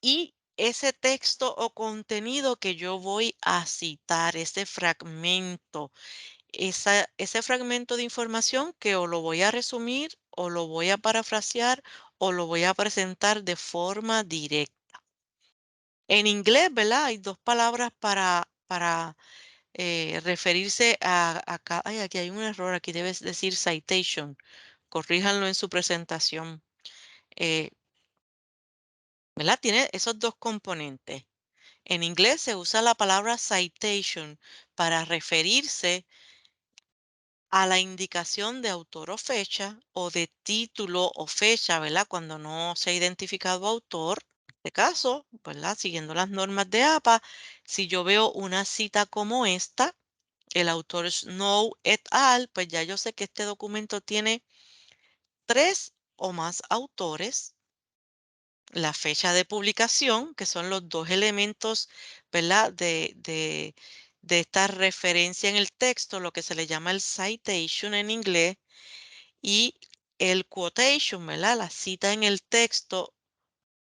y ese texto o contenido que yo voy a citar, ese fragmento, ese fragmento de información que o lo voy a resumir o lo voy a parafrasear o lo voy a presentar de forma directa. En inglés, ¿verdad? Hay dos palabras para referirse ay, aquí hay un error, aquí debes decir citation. Corríjanlo en su presentación. eh, ¿Verdad? Tiene esos dos componentes. En inglés se usa la palabra citation para referirse a la indicación de autor o fecha o de título o fecha, ¿verdad? Cuando no se ha identificado autor. En este caso, ¿verdad? Siguiendo las normas de APA, si yo veo una cita como esta, el autor Snow et al., pues ya yo sé que este documento tiene tres o más autores, la fecha de publicación, que son los dos elementos, ¿verdad? De esta referencia en el texto, lo que se le llama el citation en inglés, y el quotation, ¿verdad? La cita en el texto,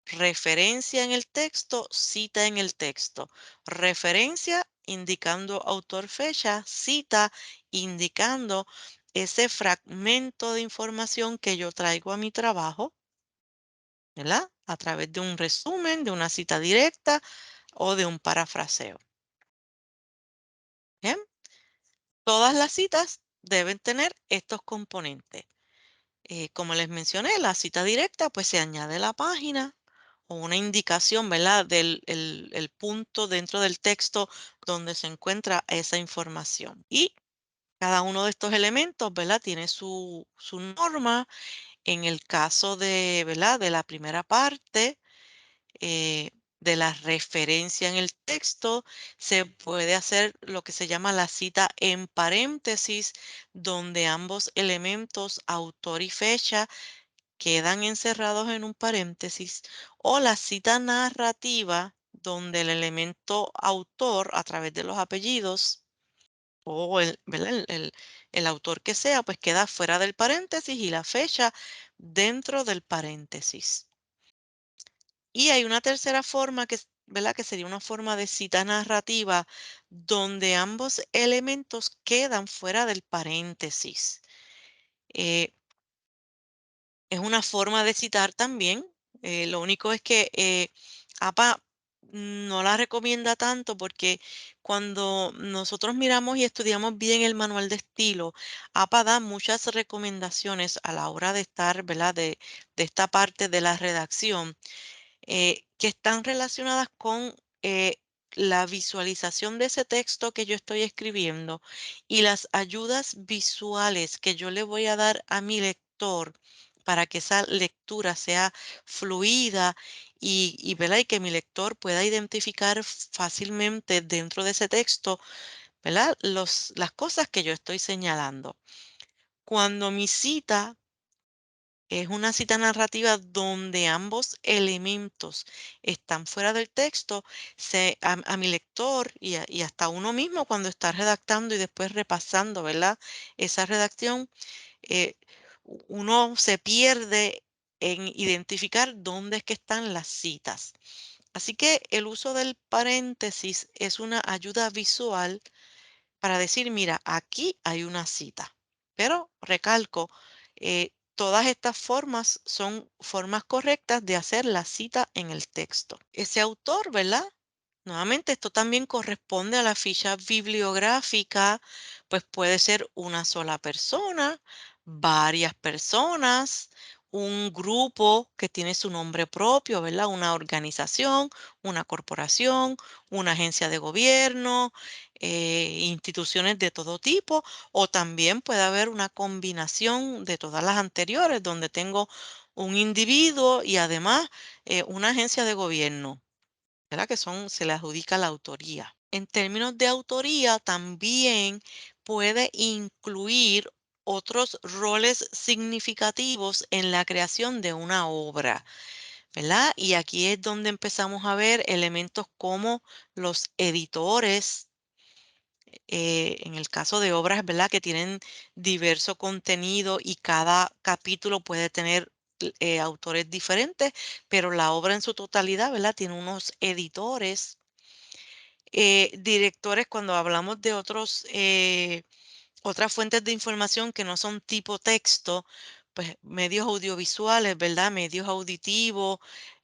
referencia en el texto, cita en el texto. Referencia indicando autor, fecha, cita indicando ese fragmento de información que yo traigo a mi trabajo, ¿verdad? A través de un resumen, de una cita directa o de un parafraseo. Bien, todas las citas deben tener estos componentes. Como les mencioné, la cita directa, pues se añade la página o una indicación, ¿verdad? El punto dentro del texto donde se encuentra esa información. Y cada uno de estos elementos, ¿verdad? Tiene su norma En el caso de, ¿verdad? De la primera parte, eh, de la referencia en el texto, se puede hacer lo que se llama la cita en paréntesis, donde ambos elementos, autor y fecha, quedan encerrados en un paréntesis, o la cita narrativa, donde el elemento autor, a través de los apellidos, o ¿verdad? El autor que sea, pues queda fuera del paréntesis y la fecha dentro del paréntesis. Y hay una tercera forma ¿verdad? Que sería una forma de cita narrativa donde ambos elementos quedan fuera del paréntesis. Eh, es una forma de citar también. Lo único es que APA no la recomienda tanto porque cuando nosotros miramos y estudiamos bien el manual de estilo, APA da muchas recomendaciones a la hora de estar, ¿verdad? De esta parte de la redacción que están relacionadas con la visualización de ese texto que yo estoy escribiendo y las ayudas visuales que yo le voy a dar a mi lector para que esa lectura sea fluida ¿verdad? Y que mi lector pueda identificar fácilmente dentro de ese texto, ¿verdad? Las cosas que yo estoy señalando. Cuando mi cita es una cita narrativa donde ambos elementos están fuera del texto. A mi lector y hasta uno mismo cuando está redactando y después repasando, ¿verdad? Esa redacción, eh, uno se pierde en identificar dónde es que están las citas. Así que el uso del paréntesis es una ayuda visual para decir, mira, aquí hay una cita. Pero recalco, todas estas formas son formas correctas de hacer la cita en el texto. Ese autor, ¿verdad? Nuevamente, esto también corresponde a la ficha bibliográfica, pues puede ser una sola persona, varias personas, un grupo que tiene su nombre propio, ¿verdad? Una organización, una corporación, una agencia de gobierno, instituciones de todo tipo, o también puede haber una combinación de todas las anteriores, donde tengo un individuo y además una agencia de gobierno. ¿Verdad? Se le adjudica la autoría. En términos de autoría, también puede incluir otros roles significativos en la creación de una obra, ¿verdad? Y aquí es donde empezamos a ver elementos como los editores, en el caso de obras, ¿verdad? Que tienen diverso contenido y cada capítulo puede tener autores diferentes, pero la obra en su totalidad, ¿verdad? Tiene unos editores directores, cuando hablamos de otras fuentes de información que no son tipo texto, pues medios audiovisuales, ¿verdad? Medios auditivos,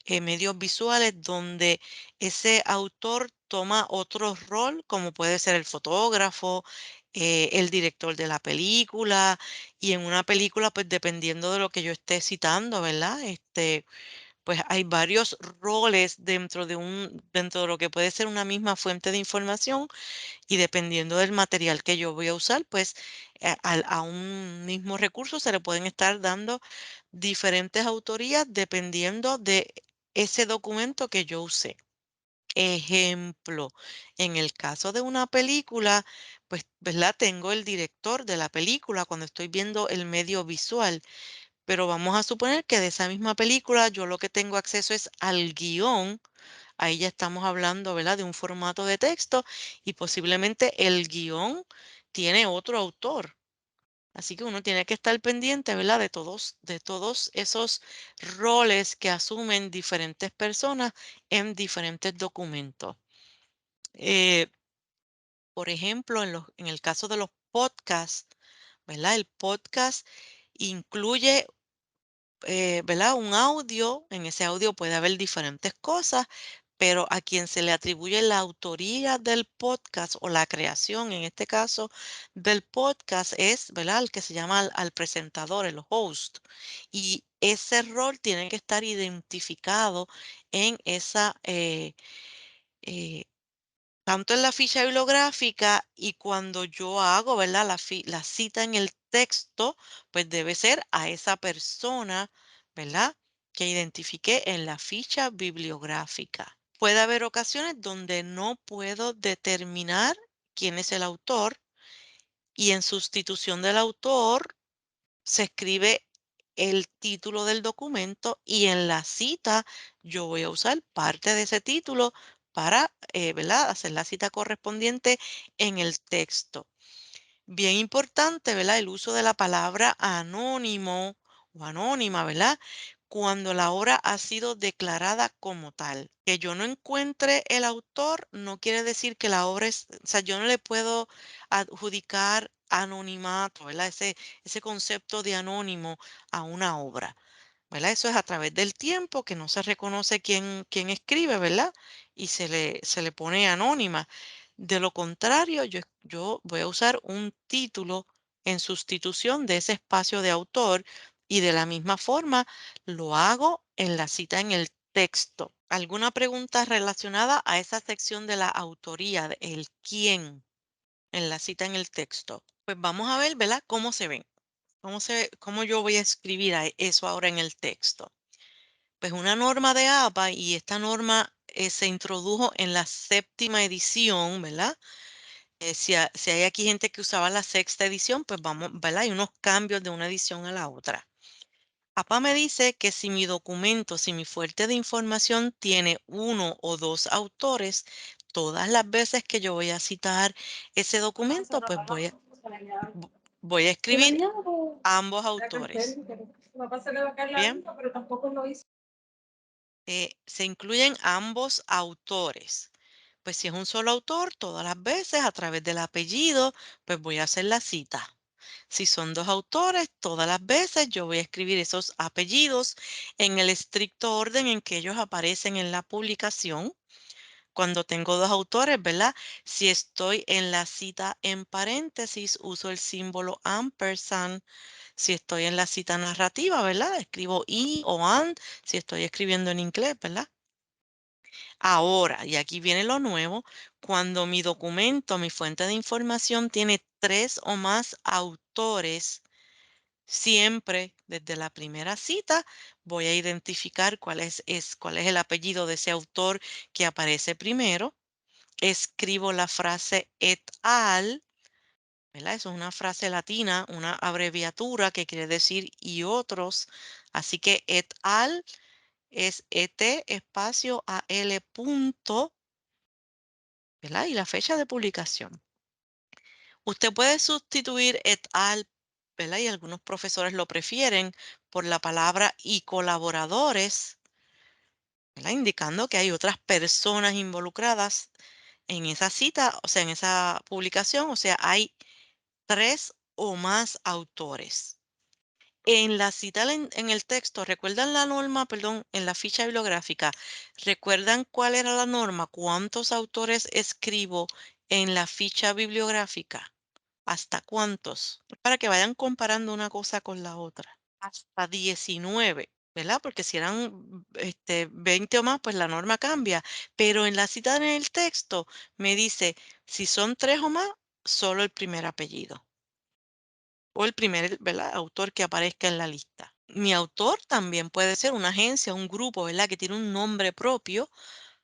medios visuales, donde ese autor toma otro rol, como puede ser el fotógrafo, el director de la película, y en una película, pues dependiendo de lo que yo esté citando, ¿verdad? Pues hay varios roles dentro de lo que puede ser una misma fuente de información y dependiendo del material que yo voy a usar, pues a un mismo recurso se le pueden estar dando diferentes autorías dependiendo de ese documento que yo usé. Ejemplo, en el caso de una película, pues, ¿verdad? Tengo el director de la película cuando estoy viendo el medio visual, pero vamos a suponer que de esa misma película yo lo que tengo acceso es al guión. Ahí ya estamos hablando, ¿verdad? De un formato de texto y posiblemente el guión tiene otro autor. Así que uno tiene que estar pendiente, ¿verdad? De todos esos roles que asumen diferentes personas en diferentes documentos. Eh, por ejemplo, en el caso de los podcasts, ¿verdad? El podcast incluye ¿verdad? Un audio, en ese audio puede haber diferentes cosas, pero a quien se le atribuye la autoría del podcast o la creación, en este caso, del podcast es, ¿verdad? El que se llama al presentador, el host. Y ese rol tiene que estar identificado en esa, tanto en la ficha bibliográfica y cuando yo hago, ¿verdad? La cita en el texto, pues debe ser a esa persona, ¿verdad? Que identifiqué en la ficha bibliográfica. Puede haber ocasiones donde no puedo determinar quién es el autor y en sustitución del autor se escribe el título del documento y en la cita yo voy a usar parte de ese título para, ¿verdad? Hacer la cita correspondiente en el texto. Bien importante, ¿verdad? El uso de la palabra anónimo o anónima, ¿verdad? Cuando la obra ha sido declarada como tal. Que yo no encuentre el autor no quiere decir que la obra es, o sea, yo no le puedo adjudicar anonimato, ¿verdad? Ese concepto de anónimo a una obra, ¿verdad? Eso es a través del tiempo que no se reconoce quién escribe, ¿verdad? Y se le pone anónima. De lo contrario, yo voy a usar un título en sustitución de ese espacio de autor y de la misma forma lo hago en la cita en el texto. ¿Alguna pregunta relacionada a esa sección de la autoría, de el quién en la cita en el texto? Pues vamos a ver, ¿verdad? ¿Cómo se ven? ¿Cómo yo voy a escribir eso ahora en el texto? Pues una norma de APA y esta norma se introdujo en la séptima edición, ¿verdad? Si hay aquí gente que usaba la sexta edición, pues vamos, ¿verdad? Hay unos cambios de una edición a la otra. APA me dice que si mi documento, si mi fuente de información tiene uno o dos autores, todas las veces que yo voy a citar ese documento, pues voy a escribir ambos autores. Bien, se incluyen ambos autores. Pues si es un solo autor, todas las veces a través del apellido, pues voy a hacer la cita. Si son dos autores, todas las veces yo voy a escribir esos apellidos en el estricto orden en que ellos aparecen en la publicación. Cuando tengo dos autores, ¿verdad? Si estoy en la cita en paréntesis, uso el símbolo ampersand. Si estoy en la cita narrativa, ¿verdad? Escribo y o and si estoy escribiendo en inglés, ¿verdad? Ahora, y aquí viene lo nuevo, cuando mi documento, mi fuente de información tiene tres o más autores, siempre desde la primera cita voy a identificar cuál es el apellido de ese autor que aparece primero. Escribo la frase et al, ¿verdad? Eso es una frase latina, una abreviatura que quiere decir y otros. Así que et al es et espacio al punto, ¿verdad? Y la fecha de publicación. Usted puede sustituir et al, ¿verdad? Y algunos profesores lo prefieren por la palabra y colaboradores, ¿verdad? Indicando que hay otras personas involucradas en esa cita, o sea, en esa publicación, o sea, hay tres o más autores. En la cita en el texto, ¿recuerdan la norma, perdón, en la ficha bibliográfica? ¿Recuerdan cuál era la norma? ¿Cuántos autores escribo en la ficha bibliográfica? ¿Hasta cuántos? Para que vayan comparando una cosa con la otra. Hasta 19, ¿verdad? Porque si eran 20 o más, pues la norma cambia. Pero en la cita en el texto me dice, si son tres o más, solo el primer apellido o el primer, ¿verdad? Autor que aparezca en la lista. Mi autor también puede ser una agencia, un grupo, ¿verdad? Que tiene un nombre propio.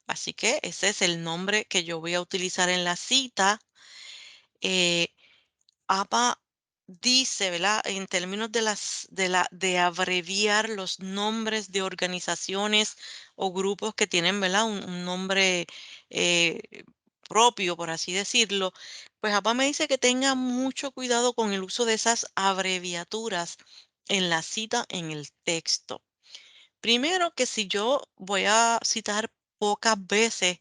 Así que ese es el nombre que yo voy a utilizar en la cita. Eh, APA dice, ¿verdad? En términos de abreviar los nombres de organizaciones o grupos que tienen, ¿verdad? Un nombre eh, propio, por así decirlo, pues APA me dice que tenga mucho cuidado con el uso de esas abreviaturas en la cita en el texto. Primero que si yo voy a citar pocas veces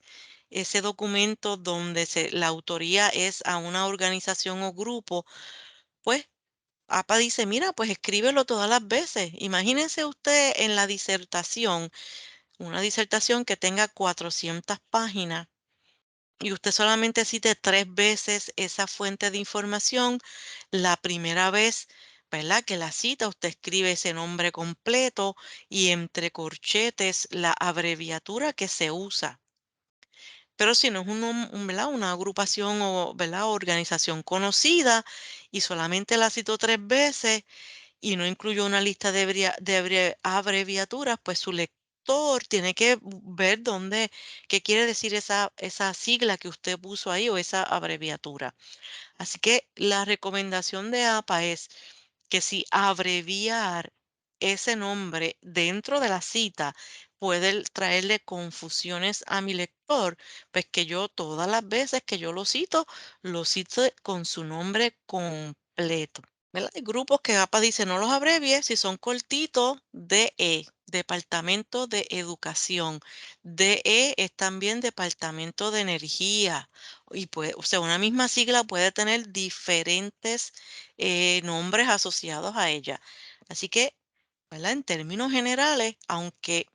ese documento donde la autoría es a una organización o grupo, pues APA dice, mira, pues escríbelo todas las veces. Imagínense usted en la disertación, una disertación que tenga 400 páginas y usted solamente cite tres veces esa fuente de información. La primera vez, ¿verdad? Que la cita, usted escribe ese nombre completo y entre corchetes la abreviatura que se usa. Pero si no es ¿verdad? Una agrupación o, ¿verdad? Organización conocida y solamente la cito 3 veces y no incluyó una lista de abreviaturas, pues su lector tiene que ver qué quiere decir esa sigla que usted puso ahí o esa abreviatura. Así que la recomendación de APA es que si abreviar ese nombre dentro de la cita puede traerle confusiones a mi lector, pues que yo todas las veces que yo lo cito con su nombre completo. ¿Verdad? Hay grupos que APA dice no los abrevie si son cortitos, DE, Departamento de Educación. DE es también Departamento de Energía. Y puede, o sea, una misma sigla puede tener diferentes nombres asociados a ella. Así que, ¿verdad? En términos generales, aunque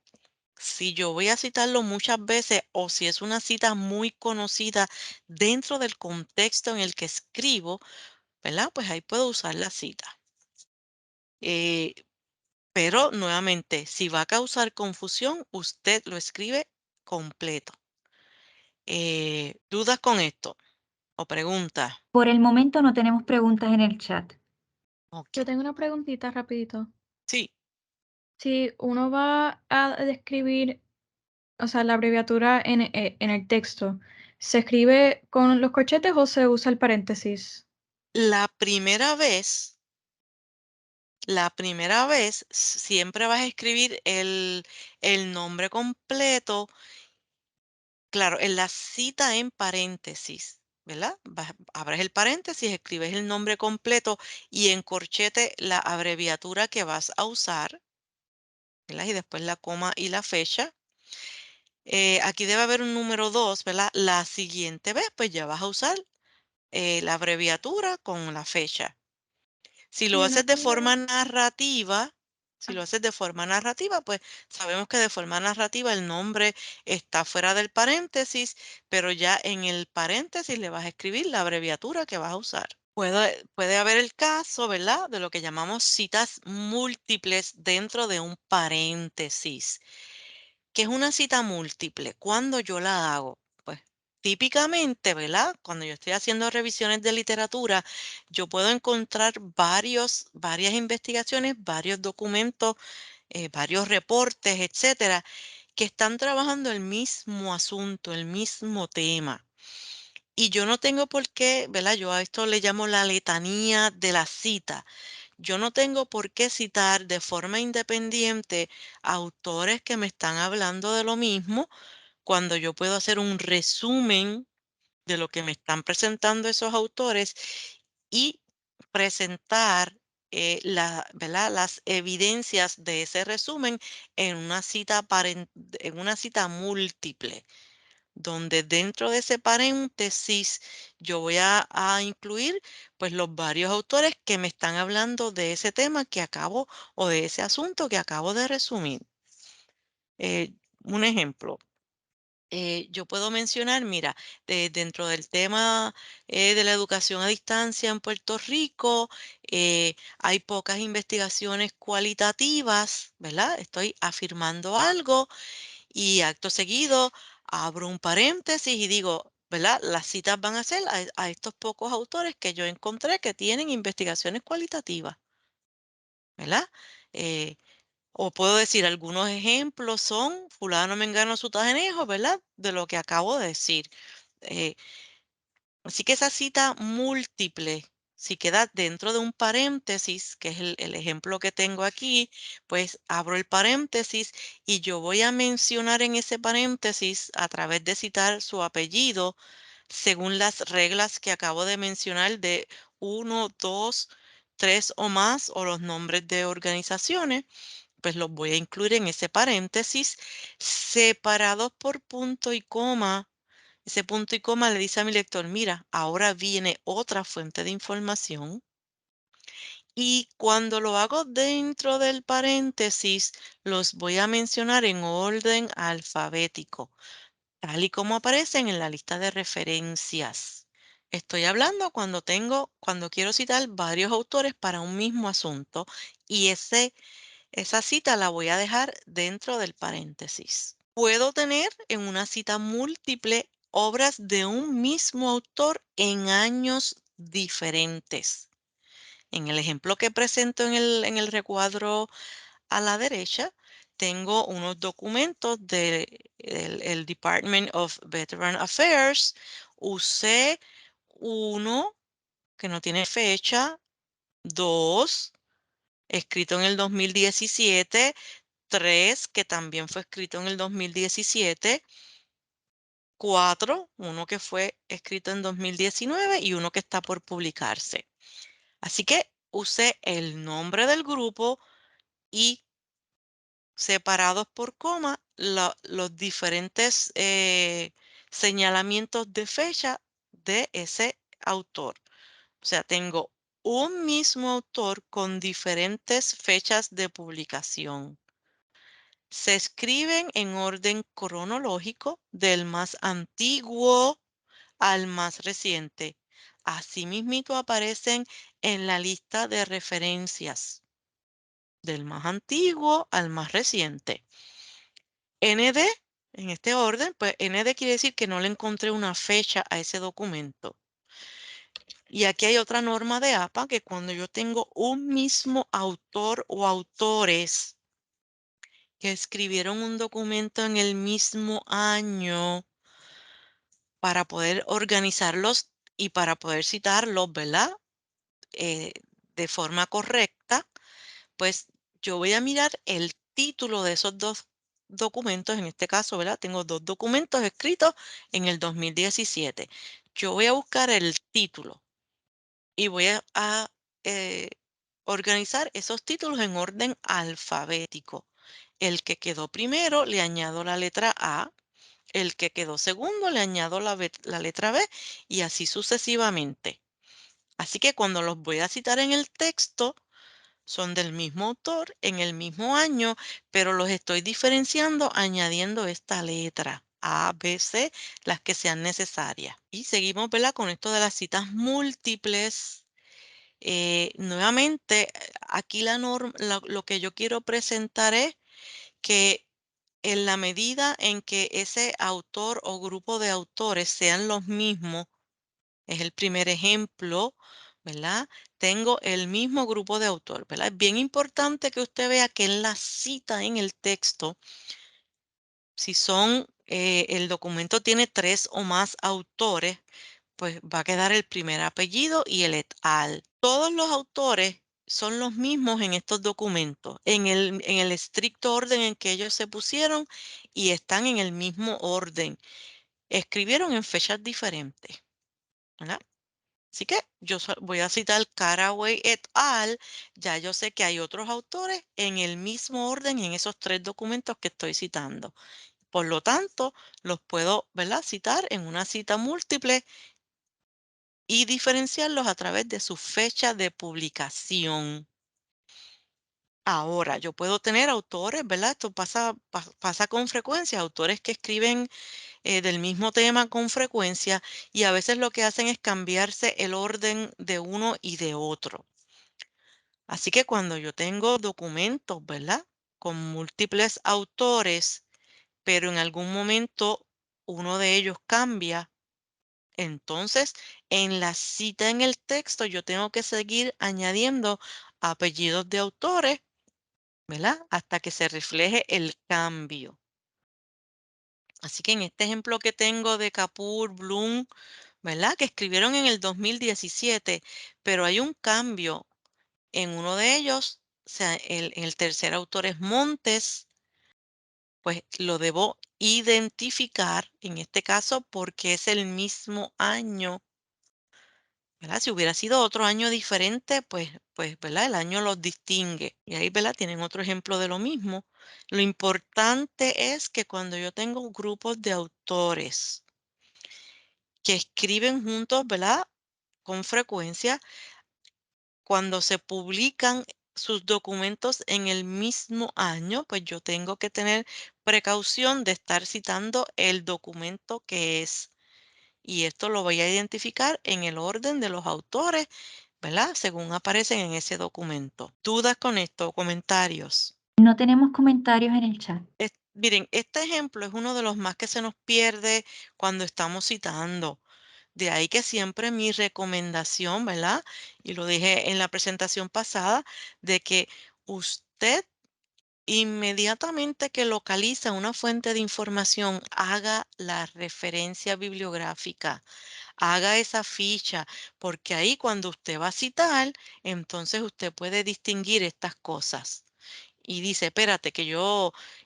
si yo voy a citarlo muchas veces o si es una cita muy conocida dentro del contexto en el que escribo, ¿verdad? Pues ahí puedo usar la cita. Eh, pero nuevamente, si va a causar confusión, usted lo escribe completo. ¿Dudas con esto o preguntas? Por el momento no tenemos preguntas en el chat. Ok. Yo tengo una preguntita rapidito. Sí, Si uno va a describir, o sea, la abreviatura en el texto, ¿se escribe con los corchetes o se usa el paréntesis? la primera vez, siempre vas a escribir el nombre completo, claro, en la cita en paréntesis, ¿verdad? Abres el paréntesis, escribes el nombre completo y en corchete la abreviatura que vas a usar, ¿verdad? Y después la coma y la fecha. Aquí debe haber un número 2, ¿verdad? La siguiente vez, pues ya vas a usar la abreviatura con la fecha. Si lo Sí, una haces de amiga. forma narrativa, si lo haces de forma narrativa, pues sabemos que de forma narrativa el nombre está fuera del paréntesis, pero ya en el paréntesis le vas a escribir la abreviatura que vas a usar. Puede haber el caso, ¿verdad? De lo que llamamos citas múltiples dentro de un paréntesis. ¿Qué es una cita múltiple? ¿Cuándo yo la hago? Pues típicamente, ¿verdad? Cuando yo estoy haciendo revisiones de literatura, yo puedo encontrar varias investigaciones, varios documentos, varios reportes, etcétera, que están trabajando el mismo asunto, el mismo tema. Y yo no tengo por qué, ¿verdad? Yo a esto le llamo la letanía de la cita. Yo no tengo por qué citar de forma independiente autores que me están hablando de lo mismo cuando yo puedo hacer un resumen de lo que me están presentando esos autores y presentar ¿verdad? Las evidencias de ese resumen en una cita múltiple donde dentro de ese paréntesis yo voy a incluir pues los varios autores que me están hablando de ese tema que acabo o de ese asunto que acabo de resumir. Un ejemplo, yo puedo mencionar, mira, dentro del tema de la educación a distancia en Puerto Rico, hay pocas investigaciones cualitativas, ¿verdad? Estoy afirmando algo y acto seguido abro un paréntesis y digo, ¿verdad? Las citas van a ser a estos pocos autores que yo encontré que tienen investigaciones cualitativas, ¿verdad? Eh, o puedo decir algunos ejemplos son fulano, mengano, sutanejo, ¿verdad? De lo que acabo de decir. Eh, Así que esa cita múltiple, si queda dentro de un paréntesis, que es el ejemplo que tengo aquí, pues abro el paréntesis y yo voy a mencionar en ese paréntesis, a través de citar su apellido, según las reglas que acabo de mencionar de uno, dos, tres o más, o los nombres de organizaciones, pues los voy a incluir en ese paréntesis, separados por punto y coma. Ese punto y coma le dice a mi lector, mira, ahora viene otra fuente de información. Y cuando lo hago dentro del paréntesis, los voy a mencionar en orden alfabético, tal y como aparecen en la lista de referencias. Estoy hablando cuando quiero citar varios autores para un mismo asunto y esa cita la voy a dejar dentro del paréntesis. Puedo tener en una cita múltiple obras de un mismo autor en años diferentes. En el ejemplo que presento en el recuadro a la derecha, tengo unos documentos del el Department of Veteran Affairs. Usé uno que no tiene fecha, 2 escrito en el 2017, 3 que también fue escrito en el 2017, 4, uno que fue escrito en 2019 y uno que está por publicarse. Así que usé el nombre del grupo y separados por coma los diferentes señalamientos de fecha de ese autor. O sea, tengo un mismo autor con diferentes fechas de publicación. Se escriben en orden cronológico del más antiguo al más reciente. Asimismo aparecen en la lista de referencias del más antiguo al más reciente. ND, en este orden, pues ND quiere decir que no le encontré una fecha a ese documento. Y aquí hay otra norma de APA que cuando yo tengo un mismo autor o autores que escribieron un documento en el mismo año para poder organizarlos y para poder citarlos, ¿verdad? Eh, de forma correcta, pues yo voy a mirar el título de esos dos documentos. En este caso, ¿verdad? Tengo dos documentos escritos en el 2017. Yo voy a buscar el título y voy a, eh, organizar esos títulos en orden alfabético. El que quedó primero le añado la letra A, el que quedó segundo le añado la letra B y así sucesivamente. Así que cuando los voy a citar en el texto, son del mismo autor en el mismo año, pero los estoy diferenciando añadiendo esta letra A, B, C, las que sean necesarias. Y seguimos, ¿verdad? Con esto de las citas múltiples. Nuevamente, aquí la norma, lo que yo quiero presentar es que en la medida en que ese autor o grupo de autores sean los mismos, es el primer ejemplo, ¿verdad? Tengo el mismo grupo de autor, ¿verdad? Es bien importante que usted vea que en la cita en el texto, si el documento tiene 3 o más autores, pues va a quedar el primer apellido y el et al. Todos los autores son los mismos en estos documentos, en el estricto orden en que ellos se pusieron y están en el mismo orden. Escribieron en fechas diferentes, ¿verdad? Así que yo voy a citar Caraway et al. Ya yo sé que hay otros autores en el mismo orden en esos 3 documentos que estoy citando. Por lo tanto, los puedo, ¿verdad?, citar en una cita múltiple y diferenciarlos a través de su fecha de publicación. Ahora, yo puedo tener autores, ¿verdad? Esto pasa con frecuencia, autores que escriben del mismo tema con frecuencia y a veces lo que hacen es cambiarse el orden de uno y de otro. Así que cuando yo tengo documentos, ¿verdad? Con múltiples autores, pero en algún momento uno de ellos cambia, entonces en la cita en el texto yo tengo que seguir añadiendo apellidos de autores, ¿verdad? Hasta que se refleje el cambio. Así que en este ejemplo que tengo de Kapoor, Bloom, ¿verdad? Que escribieron en el 2017, pero hay un cambio en uno de ellos, o sea, el tercer autor es Montes, pues lo debo identificar en este caso porque es el mismo año, ¿verdad? Si hubiera sido otro año diferente, pues, ¿verdad? El año los distingue. Y ahí, ¿verdad? Tienen otro ejemplo de lo mismo. Lo importante es que cuando yo tengo grupos de autores que escriben juntos, ¿verdad? Con frecuencia, cuando se publican sus documentos en el mismo año, pues yo tengo que tener precaución de estar citando el documento que es. Y esto lo voy a identificar en el orden de los autores, ¿verdad? Según aparecen en ese documento. ¿Dudas con esto? ¿Comentarios? No tenemos comentarios en el chat. Miren, este ejemplo es uno de los más que se nos pierde cuando estamos citando. De ahí que siempre mi recomendación, ¿verdad? Y lo dije en la presentación pasada, de que usted inmediatamente que localiza una fuente de información, haga la referencia bibliográfica, haga esa ficha, porque ahí cuando usted va a citar, entonces usted puede distinguir estas cosas. Y dice, espérate, que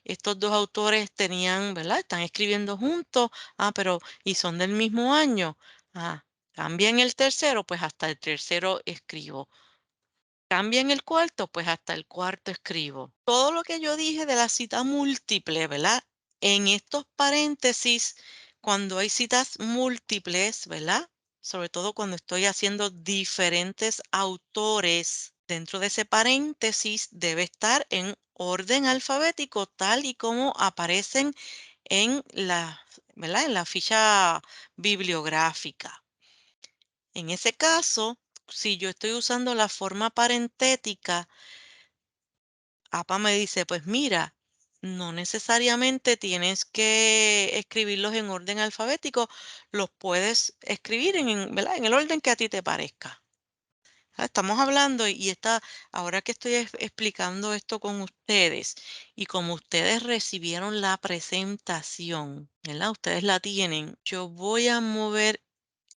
estos dos autores tenían, ¿verdad? Están escribiendo juntos, pero, y son del mismo año. Ah, Cambian el tercero, pues hasta el tercero escribo. Cambian el cuarto, pues hasta el cuarto escribo. Todo lo que yo dije de la cita múltiple, ¿verdad? En estos paréntesis, cuando hay citas múltiples, ¿verdad? Sobre todo cuando estoy haciendo diferentes autores, dentro de ese paréntesis debe estar en orden alfabético, tal y como aparecen en ¿verdad? En la ficha bibliográfica. En ese caso, si yo estoy usando la forma parentética, APA me dice, pues mira, no necesariamente tienes que escribirlos en orden alfabético, los puedes escribir ¿verdad? En el orden que a ti te parezca. Estamos hablando ahora que estoy explicando esto con ustedes y como ustedes recibieron la presentación, ¿verdad? Ustedes la tienen. Yo voy a mover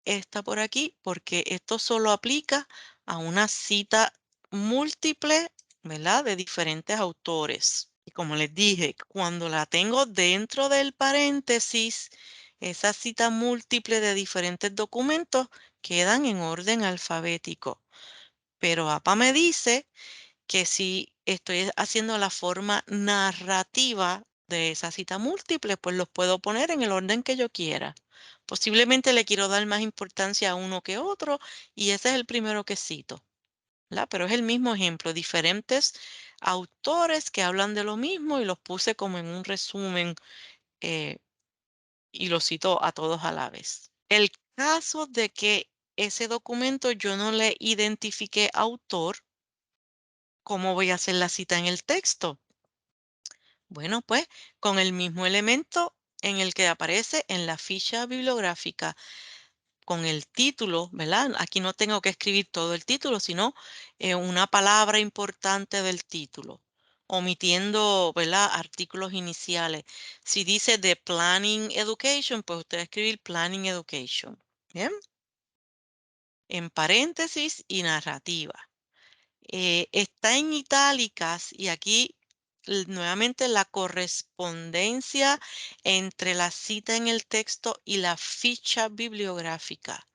esta por aquí porque esto solo aplica a una cita múltiple, ¿verdad? De diferentes autores. Y como les dije, cuando la tengo dentro del paréntesis, esa cita múltiple de diferentes documentos quedan en orden alfabético. Pero APA me dice que si estoy haciendo la forma narrativa de esa cita múltiple, pues los puedo poner en el orden que yo quiera. Posiblemente le quiero dar más importancia a uno que otro y ese es el primero que cito, ¿verdad? Pero es el mismo ejemplo, diferentes autores que hablan de lo mismo y los puse como en un resumen eh, y los cito a todos a la vez. El caso de que ese documento yo no le identifique autor, ¿cómo voy a hacer la cita en el texto? Bueno, pues con el mismo elemento en el que aparece en la ficha bibliográfica, con el título, ¿verdad? Aquí no tengo que escribir todo el título, sino una palabra importante del título, omitiendo, ¿verdad? Artículos iniciales. Si dice de Planning Education, pues usted va a escribir Planning Education. Bien, en paréntesis y narrativa. Está en itálicas y aquí nuevamente la correspondencia entre la cita en el texto y la ficha bibliográfica.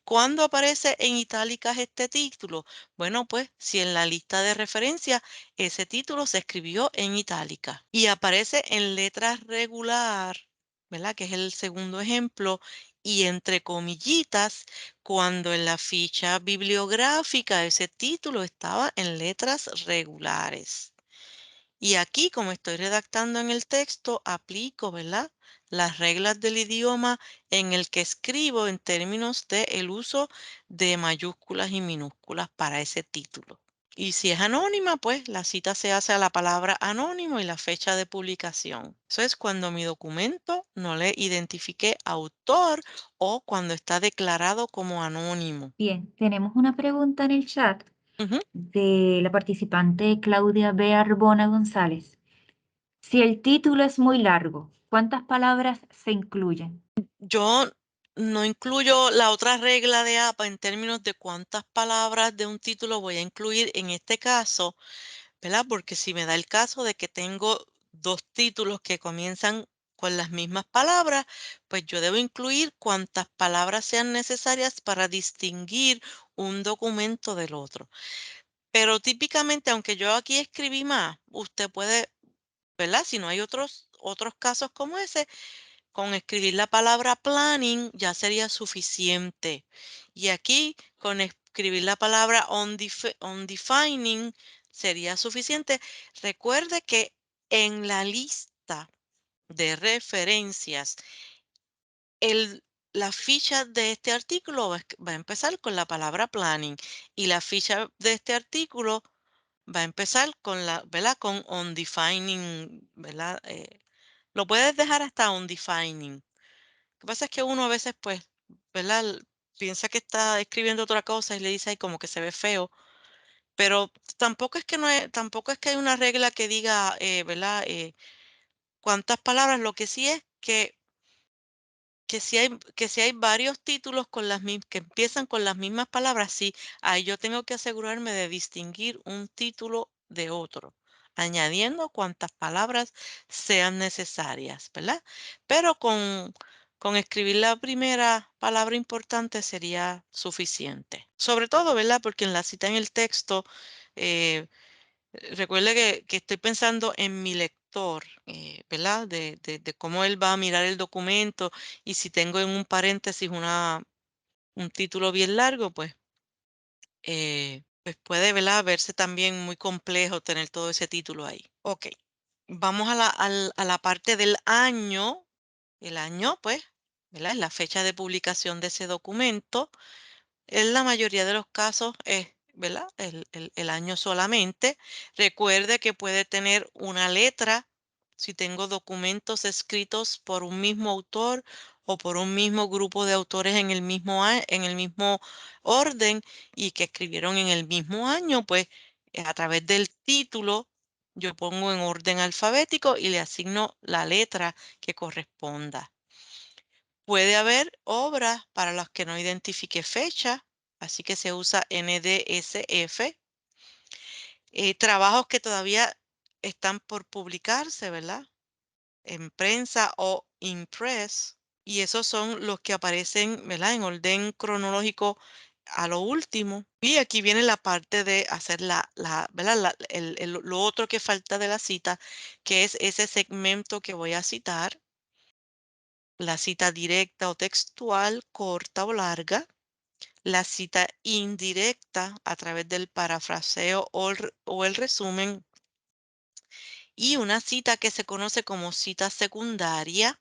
¿Cuándo aparece en itálicas este título? Bueno, pues si en la lista de referencia ese título se escribió en itálica y aparece en letra regular, ¿verdad? Que es el segundo ejemplo, y entre comillitas, cuando en la ficha bibliográfica ese título estaba en letras regulares. Y aquí, como estoy redactando en el texto, aplico, ¿verdad? Las reglas del idioma en el que escribo en términos de el uso de mayúsculas y minúsculas para ese título. Y si es anónima, pues la cita se hace a la palabra anónimo y la fecha de publicación. Eso es cuando mi documento no le identifique autor o cuando está declarado como anónimo. Bien, tenemos una pregunta en el chat Ujú. de la participante Claudia B. Arbona González. Si el título es muy largo, ¿cuántas palabras se incluyen? Yo no incluyo la otra regla de APA en términos de cuántas palabras de un título voy a incluir en este caso, ¿verdad? Porque si me da el caso de que tengo dos títulos que comienzan con las mismas palabras, pues yo debo incluir cuantas palabras sean necesarias para distinguir un documento del otro. Pero típicamente, aunque yo aquí escribí más, usted puede, ¿verdad? Si no hay otros casos como ese, con escribir la palabra planning ya sería suficiente. Y aquí con escribir la palabra on defining sería suficiente. Recuerde que en la lista de referencias, la ficha de este artículo va a empezar con la palabra planning y la ficha de este artículo va a empezar con ¿verdad? Con on defining, ¿verdad? Lo puedes dejar hasta undefining. Lo que pasa es que uno a veces, pues, ¿verdad? Piensa que está escribiendo otra cosa y le dice ahí como que se ve feo, pero tampoco es que tampoco es que hay una regla que diga, ¿verdad? Cuántas palabras. Lo que sí es que si hay varios títulos que empiezan con las mismas palabras, sí, ahí yo tengo que asegurarme de distinguir un título de otro, añadiendo cuantas palabras sean necesarias, ¿verdad? Pero con escribir la primera palabra importante sería suficiente. Sobre todo, ¿verdad? Porque en la cita en el texto, eh, recuerde que estoy pensando en mi lector, ¿verdad? De cómo él va a mirar el documento, y si tengo en un paréntesis un título bien largo, pues puede, ¿verdad? Verse también muy complejo tener todo ese título ahí. Ok, vamos a la parte del año. El año, pues, ¿verdad? Es la fecha de publicación de ese documento. En la mayoría de los casos es, ¿verdad? El año solamente. Recuerde que puede tener una letra si tengo documentos escritos por un mismo autor o por un mismo grupo de autores en el mismo orden, y que escribieron en el mismo año, pues a través del título yo pongo en orden alfabético y le asigno la letra que corresponda. Puede haber obras para las que no identifique fecha, así que se usa NDSF. Trabajos que todavía están por publicarse, ¿verdad? En prensa o impress. Y esos son los que aparecen, ¿verdad? En orden cronológico a lo último. Y aquí viene la parte de hacer ¿verdad? Lo otro que falta de la cita, que es ese segmento que voy a citar. La cita directa o textual, corta o larga. La cita indirecta a través del parafraseo o el resumen. Y una cita que se conoce como cita secundaria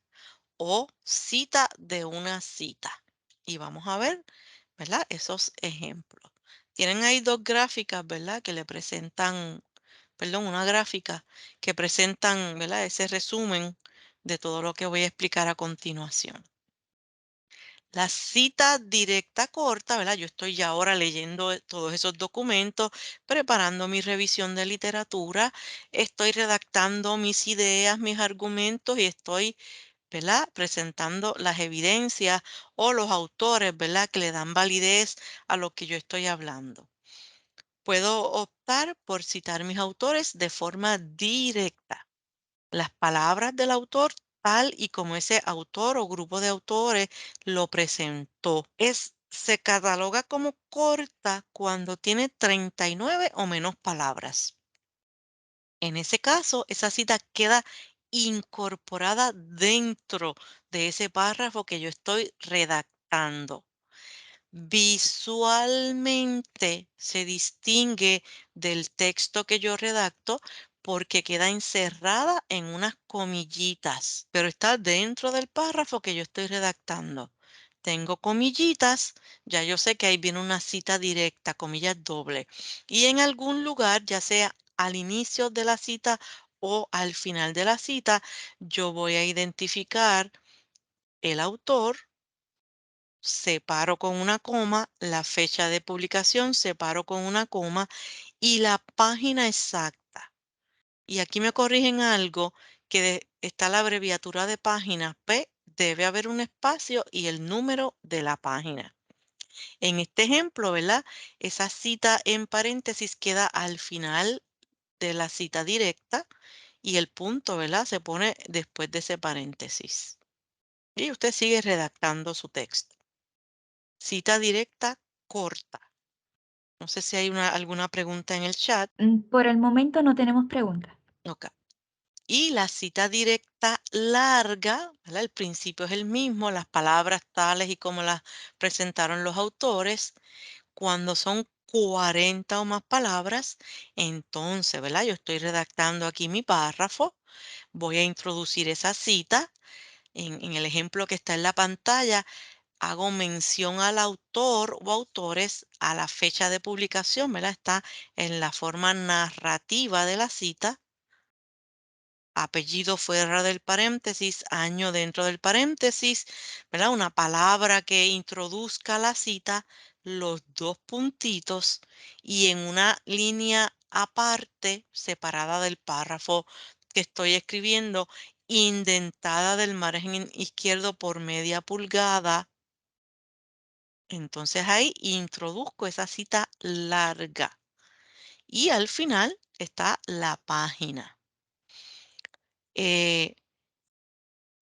o cita de una cita. Y vamos a ver, ¿verdad? Esos ejemplos. Tienen ahí dos gráficas, ¿verdad? Que le presentan, perdón, una gráfica que presentan, ¿verdad? Ese resumen de todo lo que voy a explicar a continuación. La cita directa corta, ¿verdad? Yo estoy ya ahora leyendo todos esos documentos, preparando mi revisión de literatura, estoy redactando mis ideas, mis argumentos, y estoy, ¿verdad? Presentando las evidencias o los autores, ¿verdad? Que le dan validez a lo que yo estoy hablando. Puedo optar por citar mis autores de forma directa, las palabras del autor tal y como ese autor o grupo de autores lo presentó. Se cataloga como corta cuando tiene 39 o menos palabras. En ese caso, esa cita queda incorporada dentro de ese párrafo que yo estoy redactando. Visualmente se distingue del texto que yo redacto porque queda encerrada en unas comillitas, pero está dentro del párrafo que yo estoy redactando. Tengo comillitas, ya yo sé que ahí viene una cita directa, comillas doble. Y en algún lugar, ya sea al inicio de la cita o al final de la cita, yo voy a identificar el autor, separo con una coma, la fecha de publicación, separo con una coma, y la página exacta. Y aquí me corrigen algo, que está la abreviatura de página P, debe haber un espacio y el número de la página. En este ejemplo, ¿verdad? Esa cita en paréntesis queda al final de la cita directa, y el punto, ¿verdad? Se pone después de ese paréntesis. Y usted sigue redactando su texto. Cita directa corta. No sé si hay alguna pregunta en el chat. Por el momento no tenemos preguntas. Ok. Y la cita directa larga, ¿verdad? El principio es el mismo, las palabras tales y como las presentaron los autores. Cuando son 40 o más palabras, entonces, ¿verdad? Yo estoy redactando aquí mi párrafo, voy a introducir esa cita. En el ejemplo que está en la pantalla, hago mención al autor o autores, a la fecha de publicación, ¿verdad? Está en la forma narrativa de la cita. apellido fuera del paréntesis, año dentro del paréntesis, ¿verdad? Una palabra que introduzca la cita, los dos puntitos y en una línea aparte, separada del párrafo que estoy escribiendo, indentada del margen izquierdo por media pulgada. Entonces ahí introduzco esa cita larga y al final está la página. Eh,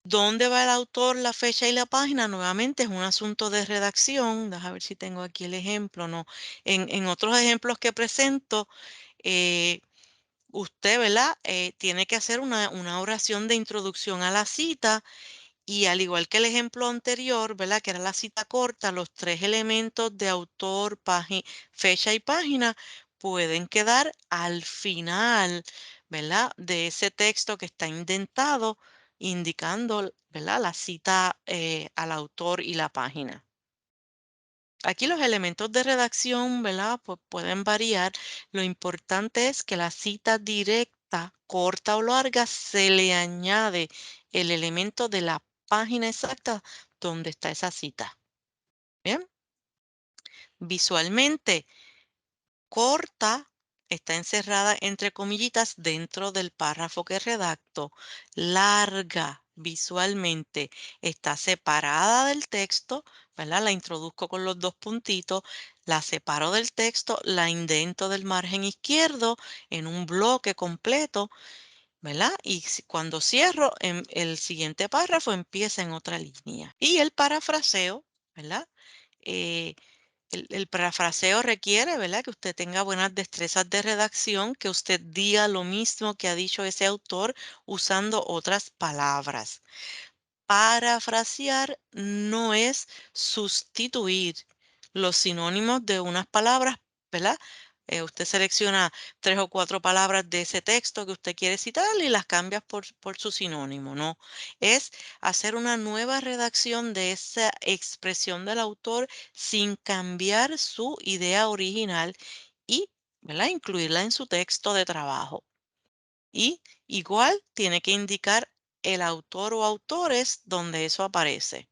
¿Dónde va el autor, la fecha y la página? Nuevamente es un asunto de redacción. Déjame ver si tengo aquí el ejemplo. No. En otros ejemplos que presento, eh, usted, ¿verdad? Tiene que hacer una oración de introducción a la cita y al igual que el ejemplo anterior, ¿verdad? Que era la cita corta, los tres elementos de autor, fecha y página pueden quedar al final, ¿verdad? De ese texto que está indentado, indicando, ¿verdad? La cita al autor y la página. Aquí los elementos de redacción, ¿verdad? Pues pueden variar. Lo importante es que la cita directa, corta o larga, se le añade el elemento de la página exacta donde está esa cita. Bien, visualmente, corta está encerrada entre comillitas dentro del párrafo que redacto. Larga visualmente está separada del texto, ¿verdad? La introduzco con los dos puntitos, la separo del texto, la indento del margen izquierdo en un bloque completo, ¿verdad? Y cuando cierro, el siguiente párrafo empieza en otra línea. Y el parafraseo, ¿verdad? Eh, el parafraseo requiere, ¿verdad?, que usted tenga buenas destrezas de redacción, que usted diga lo mismo que ha dicho ese autor usando otras palabras. Parafrasear no es sustituir los sinónimos de unas palabras, ¿verdad? Usted selecciona 3 o 4 palabras de ese texto que usted quiere citar y las cambias por su sinónimo, no. Es hacer una nueva redacción de esa expresión del autor sin cambiar su idea original y, ¿verdad?, incluirla en su texto de trabajo. Y igual tiene que indicar el autor o autores donde eso aparece.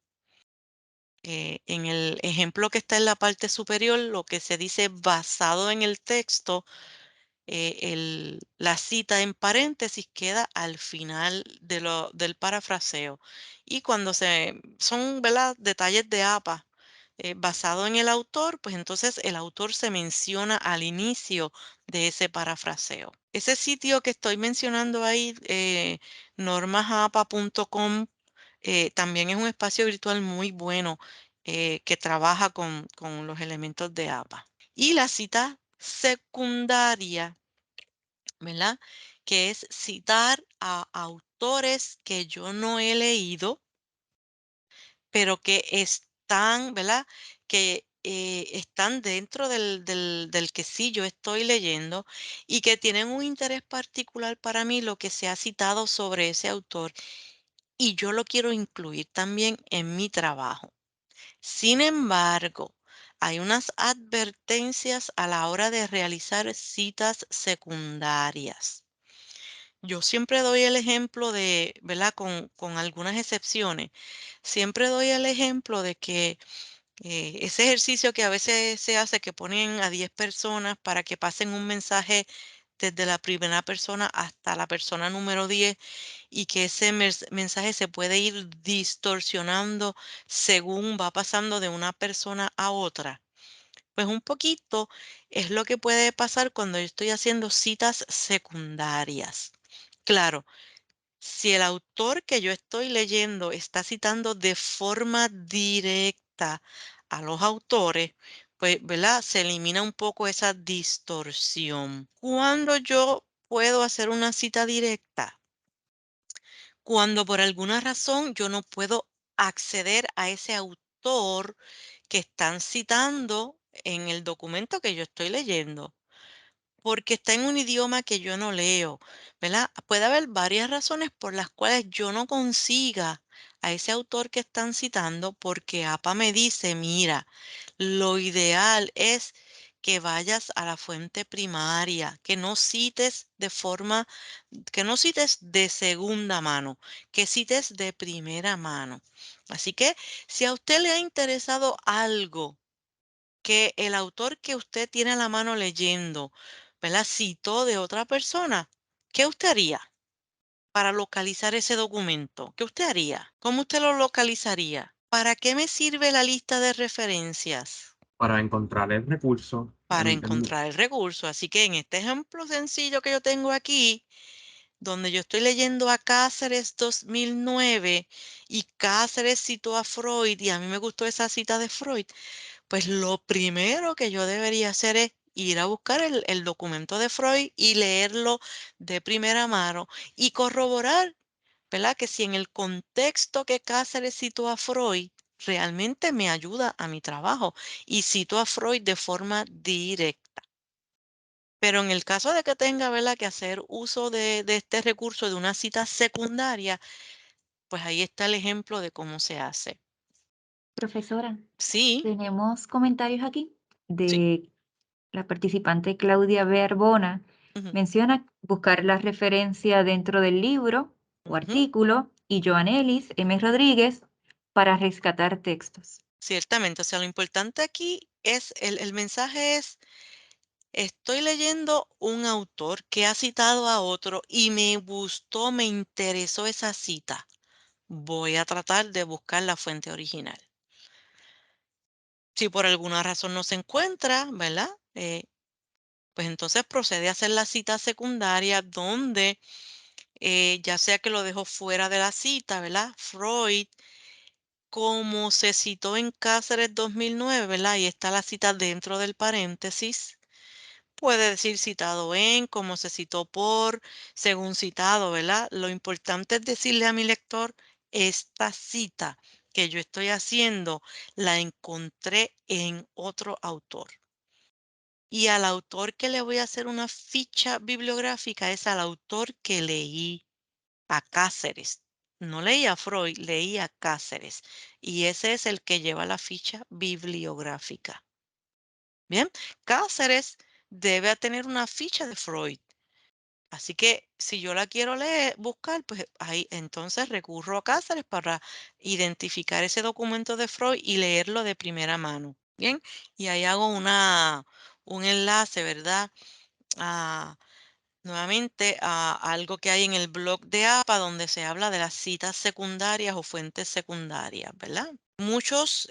En el ejemplo que está en la parte superior, lo que se dice basado en el texto, la cita en paréntesis queda al final del parafraseo. Y cuando son, ¿verdad?, detalles de APA, basado en el autor, pues entonces el autor se menciona al inicio de ese parafraseo. Ese sitio que estoy mencionando ahí, normasapa.com, también es un espacio virtual muy bueno que trabaja con los elementos de APA. Y la cita secundaria, ¿verdad? Que es citar a autores que yo no he leído, pero que están, ¿verdad? Que están dentro del que sí yo estoy leyendo y que tienen un interés particular para mí lo que se ha citado sobre ese autor y yo lo quiero incluir también en mi trabajo. Sin embargo, hay unas advertencias a la hora de realizar citas secundarias. Yo siempre doy el ejemplo de, ¿verdad? Con algunas excepciones, siempre doy el ejemplo de que ese ejercicio que a veces se hace, que ponen a 10 personas para que pasen un mensaje desde la primera persona hasta la persona número 10 y que ese mensaje se puede ir distorsionando según va pasando de una persona a otra. Pues un poquito es lo que puede pasar cuando yo estoy haciendo citas secundarias. Claro, si el autor que yo estoy leyendo está citando de forma directa a los autores, pues, ¿verdad? Se elimina un poco esa distorsión. ¿Cuándo yo puedo hacer una cita directa? Cuando por alguna razón yo no puedo acceder a ese autor que están citando en el documento que yo estoy leyendo porque está en un idioma que yo no leo, ¿verdad? Puede haber varias razones por las cuales yo no consiga a ese autor que están citando porque APA me dice, mira, lo ideal es que vayas a la fuente primaria, que no cites de segunda mano, que cites de primera mano. Así que si a usted le ha interesado algo que el autor que usted tiene a la mano leyendo, ¿verdad? Citó de otra persona, ¿qué usted haría para localizar ese documento? ¿Qué usted haría? ¿Cómo usted lo localizaría? ¿Para qué me sirve la lista de referencias? para encontrar el recurso. Para encontrar el recurso. Así que en este ejemplo sencillo que yo tengo aquí, donde yo estoy leyendo a Cáceres 2009 y Cáceres citó a Freud y a mí me gustó esa cita de Freud, pues lo primero que yo debería hacer es ir a buscar el documento de Freud y leerlo de primera mano y corroborar, ¿verdad? Que si en el contexto que Cáceres citó a Freud realmente me ayuda a mi trabajo y cito a Freud de forma directa. Pero en el caso de que tenga, ¿verdad?, que hacer uso de este recurso de una cita secundaria, pues ahí está el ejemplo de cómo se hace. Profesora, Sí, tenemos comentarios aquí sí. de la participante Claudia B. Arbona. Ujú, Menciona buscar la referencia dentro del libro o ujú. artículo y Joanelis M. Rodríguez para rescatar textos. Ciertamente, o sea, lo importante aquí es, el mensaje es, estoy leyendo un autor que ha citado a otro y me gustó, me interesó esa cita. Voy a tratar de buscar la fuente original. Si por alguna razón no se encuentra, ¿verdad? Pues entonces procede a hacer la cita secundaria donde, ya sea que lo dejo fuera de la cita, ¿verdad? Freud, como se citó en Cáceres 2009, ¿verdad? Y está la cita dentro del paréntesis. Puede decir citado en, como se citó por, según citado, ¿verdad? Lo importante es decirle a mi lector, esta cita que yo estoy haciendo la encontré en otro autor. Y al autor que le voy a hacer una ficha bibliográfica es al autor que leí, a Cáceres. No leí a Freud, leí a Cáceres. Y ese es el que lleva la ficha bibliográfica. Bien, Cáceres debe tener una ficha de Freud. Así que si yo la quiero leer, buscar, pues ahí entonces recurro a Cáceres para identificar ese documento de Freud y leerlo de primera mano. Bien, y ahí hago un enlace, ¿verdad? A, nuevamente a algo que hay en el blog de APA donde se habla de las citas secundarias o fuentes secundarias, ¿verdad? Muchos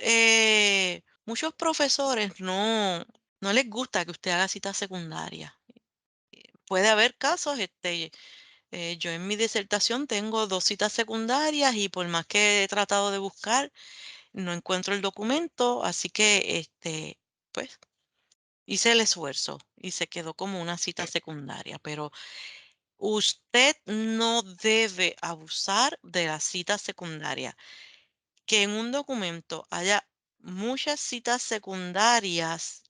profesores no les gusta que usted haga citas secundarias. Puede haber casos, yo en mi disertación tengo 2 citas secundarias y por más que he tratado de buscar, no encuentro el documento, así que, pues, hice el esfuerzo y se quedó como una cita secundaria, pero usted no debe abusar de la cita secundaria. Que en un documento haya muchas citas secundarias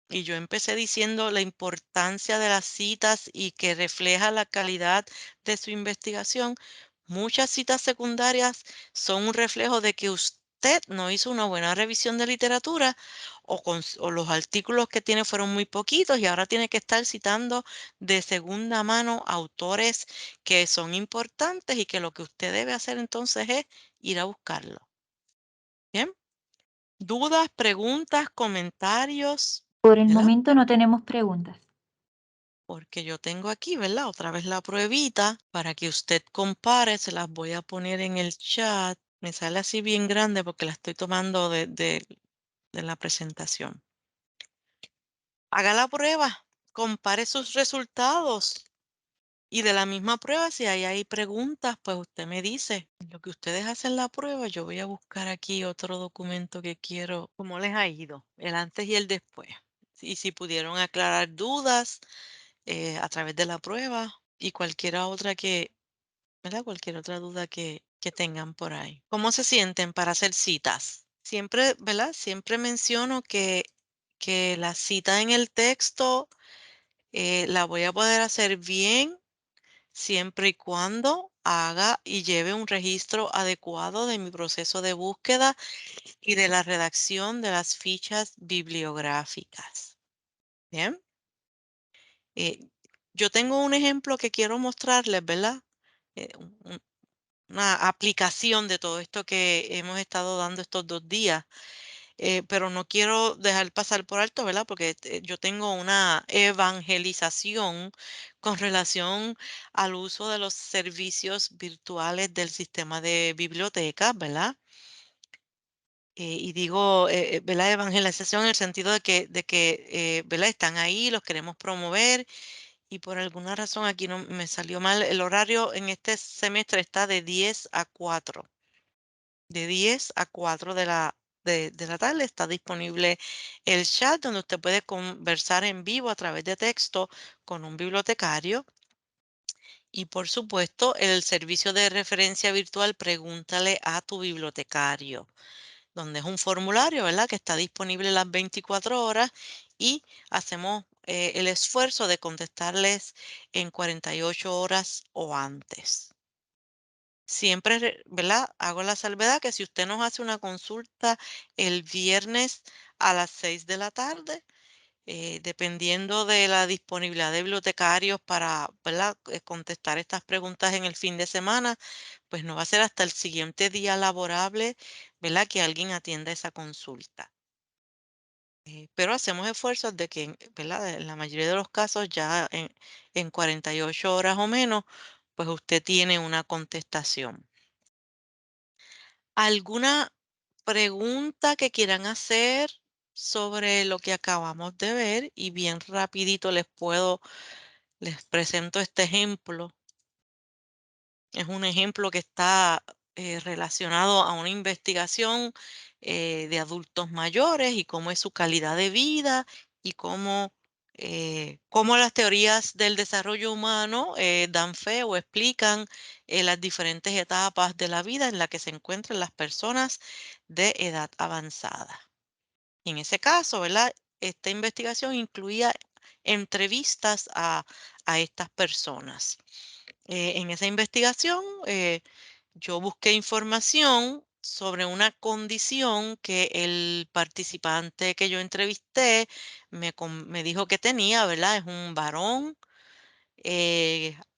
y yo empecé diciendo la importancia de las citas y que refleja la calidad de su investigación. Muchas citas secundarias son un reflejo de que usted no hizo una buena revisión de literatura o los artículos que tiene fueron muy poquitos y ahora tiene que estar citando de segunda mano autores que son importantes y que lo que usted debe hacer entonces es ir a buscarlo. Bien, dudas, preguntas, comentarios, Por el ¿verdad? momento no tenemos preguntas. Porque yo tengo aquí, ¿verdad? Otra vez la pruebita para que usted compare. Se las voy a poner en el chat. Me sale así bien grande porque la estoy tomando de la presentación. Haga la prueba, compare sus resultados. Y de la misma prueba, si hay preguntas, pues usted me dice. En lo que ustedes hacen la prueba, yo voy a buscar aquí otro documento que quiero. ¿Cómo les ha ido? El antes y el después. Y si pudieron aclarar dudas a través de la prueba y ¿verdad? Cualquier otra duda que tengan por ahí. ¿Cómo se sienten para hacer citas? Siempre, ¿verdad? Siempre menciono que la cita en el texto la voy a poder hacer bien siempre y cuando haga y lleve un registro adecuado de mi proceso de búsqueda y de la redacción de las fichas bibliográficas. Bien. Yo tengo un ejemplo que quiero mostrarles, ¿verdad? Una aplicación de todo esto que hemos estado dando estos 2 días. Pero no quiero dejar pasar por alto, ¿verdad? Porque yo tengo una evangelización con relación al uso de los servicios virtuales del sistema de bibliotecas, ¿verdad? Y digo, ¿verdad? Evangelización en el sentido de que, ¿verdad? Están ahí, los queremos promover y por alguna razón aquí no me salió mal. El horario en este semestre está de 10 a 4. De 10 a 4 de la tarde está disponible el chat donde usted puede conversar en vivo a través de texto con un bibliotecario. Y por supuesto, el servicio de referencia virtual Pregúntale a tu bibliotecario, donde es un formulario, ¿verdad? Que está disponible las 24 horas y hacemos el esfuerzo de contestarles en 48 horas o antes. Siempre, ¿verdad? Hago la salvedad que si usted nos hace una consulta el viernes a las 6 de la tarde, dependiendo de la disponibilidad de bibliotecarios para, ¿verdad? Contestar estas preguntas en el fin de semana, pues no va a ser hasta el siguiente día laborable, ¿verdad? Que alguien atienda esa consulta. Pero hacemos esfuerzos de que, ¿verdad? En la mayoría de los casos ya en 48 horas o menos, pues usted tiene una contestación. ¿Alguna pregunta que quieran hacer sobre lo que acabamos de ver? Y bien rapidito les presento este ejemplo. Es un ejemplo que está relacionado a una investigación de adultos mayores y cómo es su calidad de vida y cómo las teorías del desarrollo humano dan fe o explican las diferentes etapas de la vida en la que se encuentran las personas de edad avanzada. Y en ese caso, ¿verdad? Esta investigación incluía entrevistas a estas personas. En esa investigación, yo busqué información sobre una condición que el participante que yo entrevisté me dijo que tenía, ¿verdad? Es un varón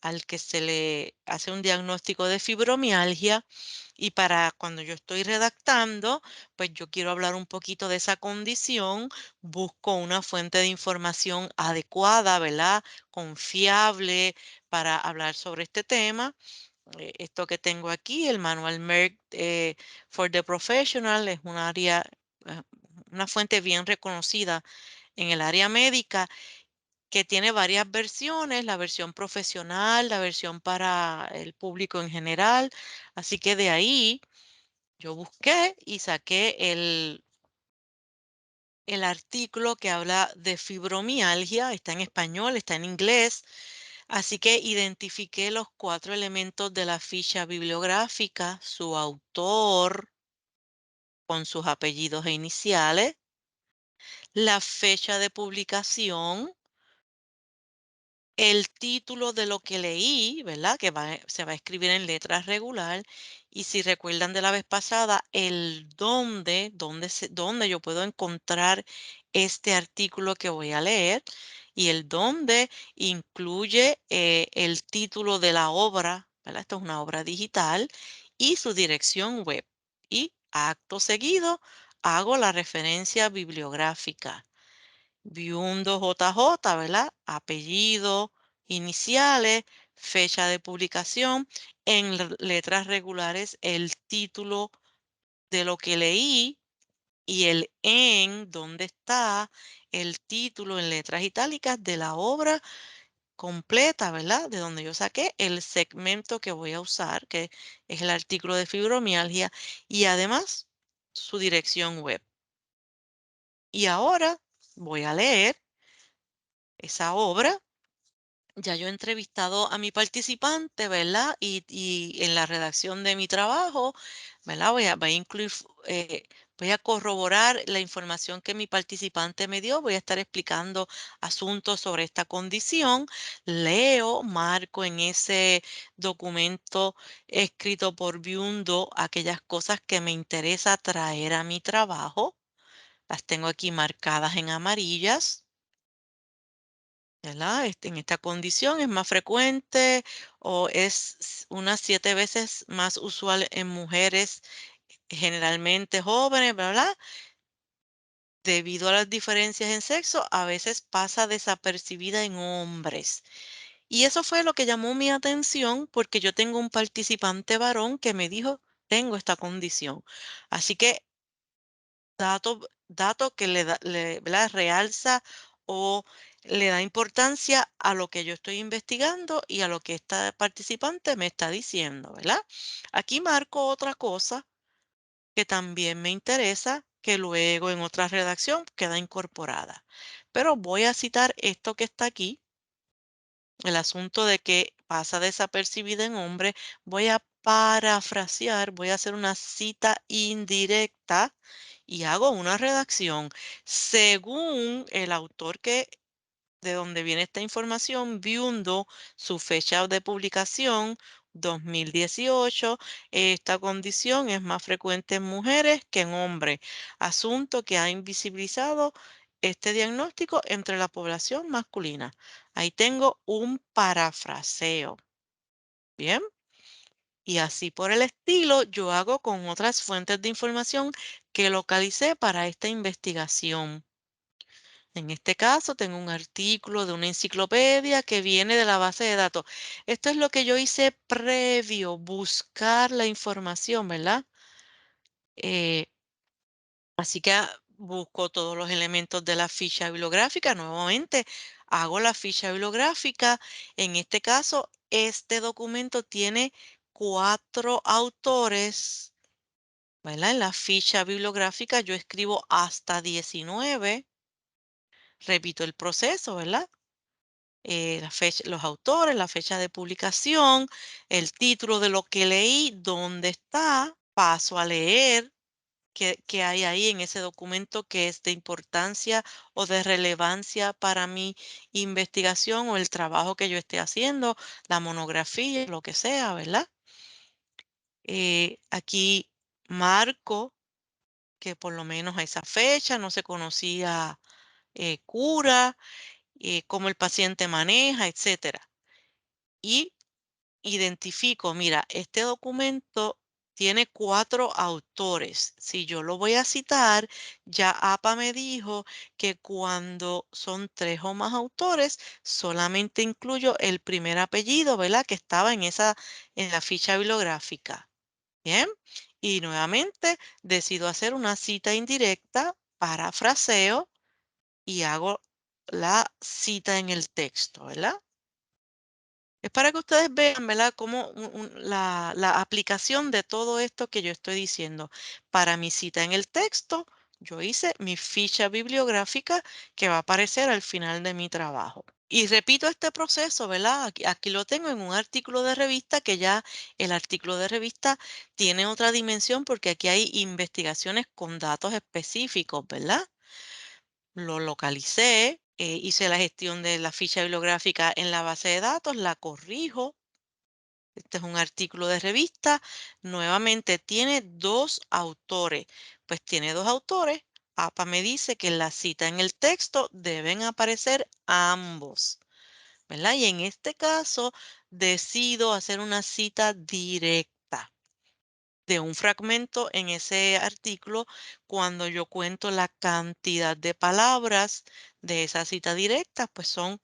al que se le hace un diagnóstico de fibromialgia y para cuando yo estoy redactando, pues yo quiero hablar un poquito de esa condición, busco una fuente de información adecuada, ¿verdad? Confiable para hablar sobre este tema. Esto que tengo aquí, el manual Merck for the Professional, es un área, eh, una fuente bien reconocida en el área médica que tiene varias versiones, la versión profesional, la versión para el público en general. Así que de ahí yo busqué y saqué el artículo que habla de fibromialgia, está en español, está en inglés. Así que identifiqué los 4 elementos de la ficha bibliográfica, su autor con sus apellidos e iniciales, la fecha de publicación, el título de lo que leí, ¿verdad? Se va a escribir en letras regular. Y si recuerdan de la vez pasada, el dónde yo puedo encontrar este artículo que voy a leer. Y el dónde incluye el título de la obra, ¿verdad? Esto es una obra digital y su dirección web. Y acto seguido hago la referencia bibliográfica. Byundo JJ, ¿verdad? Apellido, iniciales, fecha de publicación, en letras regulares el título de lo que leí y el en, donde está el título en letras itálicas de la obra completa, ¿verdad? De donde yo saqué el segmento que voy a usar, que es el artículo de fibromialgia, y además su dirección web. Y ahora voy a leer esa obra. Ya yo he entrevistado a mi participante, ¿verdad? Y en la redacción de mi trabajo, ¿verdad? Voy a incluir, voy a corroborar la información que mi participante me dio. Voy a estar explicando asuntos sobre esta condición. Leo, marco en ese documento escrito por Byundo aquellas cosas que me interesa traer a mi trabajo. Las tengo aquí marcadas en amarillas. ¿verdad? En esta condición es más frecuente o es unas 7 veces más usual en mujeres generalmente jóvenes, ¿verdad? Debido a las diferencias en sexo, a veces pasa desapercibida en hombres. Y eso fue lo que llamó mi atención porque yo tengo un participante varón que me dijo, tengo esta condición. Así que dato que ¿verdad? Realza o le da importancia a lo que yo estoy investigando y a lo que esta participante me está diciendo, ¿verdad? Aquí marco otra cosa que también me interesa, que luego en otra redacción queda incorporada. Pero voy a citar esto que está aquí, el asunto de que pasa desapercibida en hombre. Voy a parafrasear, voy a hacer una cita indirecta y hago una redacción según el autor que de donde viene esta información, viendo su fecha de publicación 2018. Esta condición es más frecuente en mujeres que en hombres, asunto que ha invisibilizado este diagnóstico entre la población masculina. Ahí tengo un parafraseo. Bien. Y así por el estilo, yo hago con otras fuentes de información que localicé para esta investigación. En este caso, tengo un artículo de una enciclopedia que viene de la base de datos. Esto es lo que yo hice previo, buscar la información, ¿verdad? Eh, así que busco todos los elementos de la ficha bibliográfica. Nuevamente, hago la ficha bibliográfica. En este caso, este documento tiene 4 autores, ¿verdad? En la ficha bibliográfica yo escribo hasta 19. Repito el proceso, ¿verdad? La fecha, los autores, la fecha de publicación, el título de lo que leí, dónde está, paso a leer qué hay ahí en ese documento que es de importancia o de relevancia para mi investigación o el trabajo que yo esté haciendo, la monografía, lo que sea, ¿verdad? Aquí marco que por lo menos a esa fecha no se conocía cura, cómo el paciente maneja, etcétera. Y identifico, mira, este documento tiene 4 autores. Si yo lo voy a citar, ya APA me dijo que cuando son 3 o más autores, solamente incluyo el primer apellido, ¿verdad? Que estaba en la ficha bibliográfica. Bien. Y nuevamente decido hacer una cita indirecta, parafraseo y hago la cita en el texto, ¿verdad? Es para que ustedes vean, ¿verdad?, cómo la aplicación de todo esto que yo estoy diciendo. Para mi cita en el texto, yo hice mi ficha bibliográfica que va a aparecer al final de mi trabajo. Y repito este proceso, ¿verdad? Aquí lo tengo en un artículo de revista que ya el artículo de revista tiene otra dimensión porque aquí hay investigaciones con datos específicos, ¿verdad? Lo localicé, hice la gestión de la ficha bibliográfica en la base de datos, la corrijo. Este es un artículo de revista. Nuevamente tiene 2 autores. Pues tiene 2 autores. APA me dice que en la cita en el texto deben aparecer ambos, ¿verdad? Y en este caso decido hacer una cita directa de un fragmento en ese artículo cuando yo cuento la cantidad de palabras de esa cita directa, pues son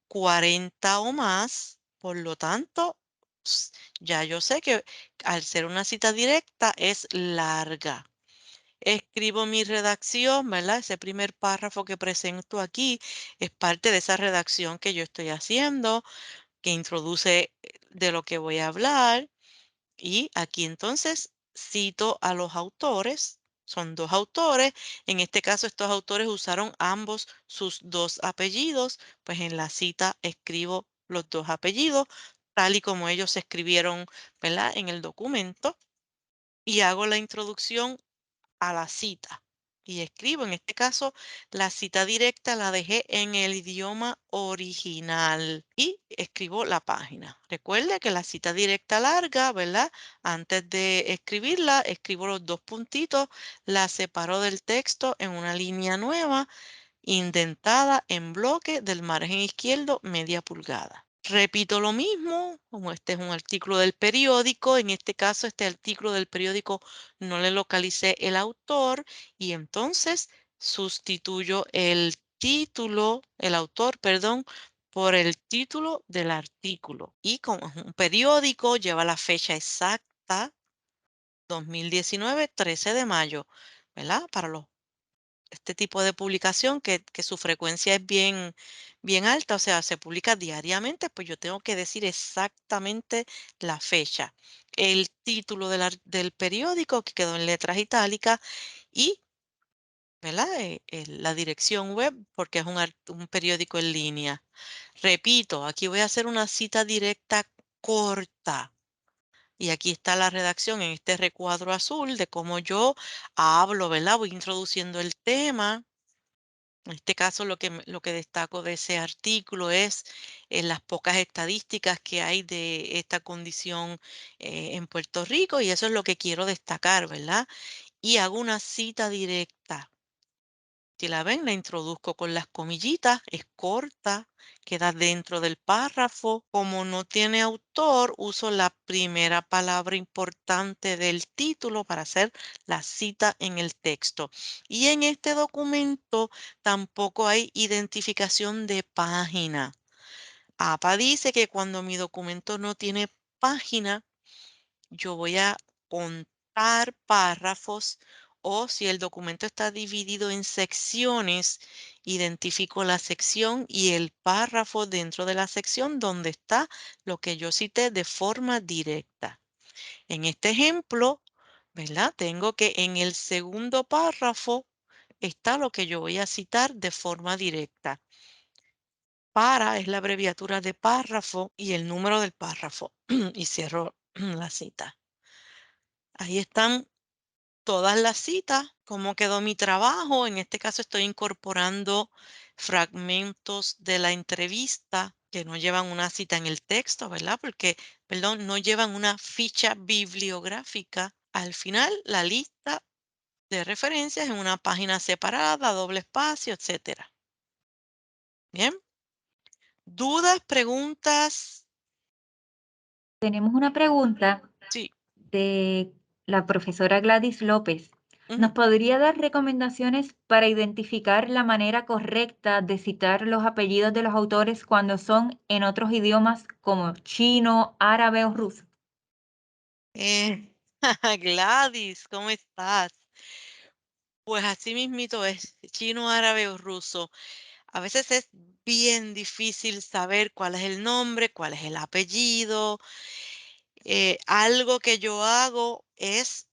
40 o más. Por lo tanto, ya yo sé que al ser una cita directa es larga. Escribo mi redacción, ¿verdad? Ese primer párrafo que presento aquí es parte de esa redacción que yo estoy haciendo, que introduce de lo que voy a hablar. Y aquí entonces cito a los autores. Son 2 autores. En este caso, estos autores usaron ambos sus 2 apellidos. Pues en la cita escribo los 2 apellidos, tal y como ellos se escribieron, ¿verdad?, en el documento. Y hago la introducción a la cita. Y escribo, en este caso, la cita directa la dejé en el idioma original y escribo la página. Recuerde que la cita directa larga, ¿verdad? Antes de escribirla, escribo los 2 puntitos, la separo del texto en una línea nueva, indentada en bloque del margen izquierdo, media pulgada. Repito lo mismo, como este es un artículo del periódico, en este caso este artículo del periódico no le localicé el autor y entonces sustituyo el título, el autor, perdón, por el título del artículo. Y como es un periódico, lleva la fecha exacta, 2019, 13 de mayo, ¿verdad? Para este tipo de publicación que su frecuencia es bien alta, o sea, se publica diariamente, pues yo tengo que decir exactamente la fecha, el título del periódico que quedó en letras itálicas y, ¿verdad? La dirección web porque es un periódico en línea. Repito, aquí voy a hacer una cita directa corta. Y aquí está la redacción en este recuadro azul de cómo yo hablo, ¿verdad? Voy introduciendo el tema. En este caso, lo que destaco de ese artículo es las pocas estadísticas que hay de esta condición en Puerto Rico y eso es lo que quiero destacar, ¿verdad? Y hago una cita directa. Si la ven, la introduzco con las comillitas, es corta, queda dentro del párrafo. Como no tiene autor, uso la primera palabra importante del título para hacer la cita en el texto. Y en este documento tampoco hay identificación de página. APA dice que cuando mi documento no tiene página, yo voy a contar párrafos o si el documento está dividido en secciones, identifico la sección y el párrafo dentro de la sección donde está lo que yo cité de forma directa. En este ejemplo, ¿verdad? Tengo que en el segundo párrafo está lo que yo voy a citar de forma directa. Para es la abreviatura de párrafo y el número del párrafo. Y cierro la cita. Ahí están todas las citas, cómo quedó mi trabajo. En este caso estoy incorporando fragmentos de la entrevista que no llevan una cita en el texto, ¿verdad? Porque, perdón, no llevan una ficha bibliográfica. Al final, la lista de referencias en una página separada, doble espacio, etcétera. Bien. ¿Dudas, preguntas? Tenemos una pregunta Sí. de la profesora Gladys López. ¿Nos Ujú. podría dar recomendaciones para identificar la manera correcta de citar los apellidos de los autores cuando son en otros idiomas como chino, árabe o ruso? Eh, Gladys, ¿cómo estás? Pues así mismito es, chino, árabe o ruso. A veces es bien difícil saber cuál es el nombre, cuál es el apellido. Algo que yo hago es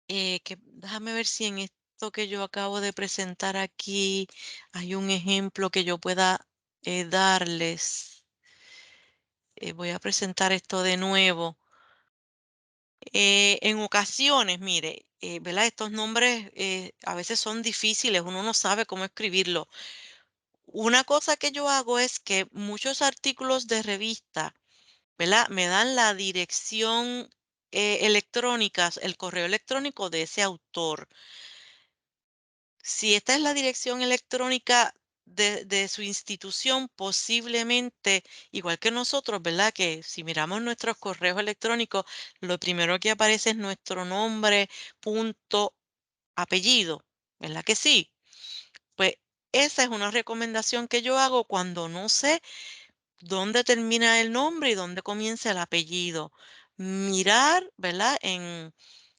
déjame ver si en esto que yo acabo de presentar aquí hay un ejemplo que yo pueda darles. Voy a presentar esto de nuevo. En ocasiones, mire, ¿verdad? Estos nombres a veces son difíciles, uno no sabe cómo escribirlo. Una cosa que yo hago es que muchos artículos de revista, ¿verdad? Me dan la dirección electrónica, el correo electrónico de ese autor. Si esta es la dirección electrónica de su institución, posiblemente, igual que nosotros, ¿verdad? Que si miramos nuestros correos electrónicos, lo primero que aparece es nuestro nombre, punto, apellido, ¿verdad que sí? Pues esa es una recomendación que yo hago cuando no sé dónde termina el nombre y dónde comienza el apellido. Mirar, ¿verdad? En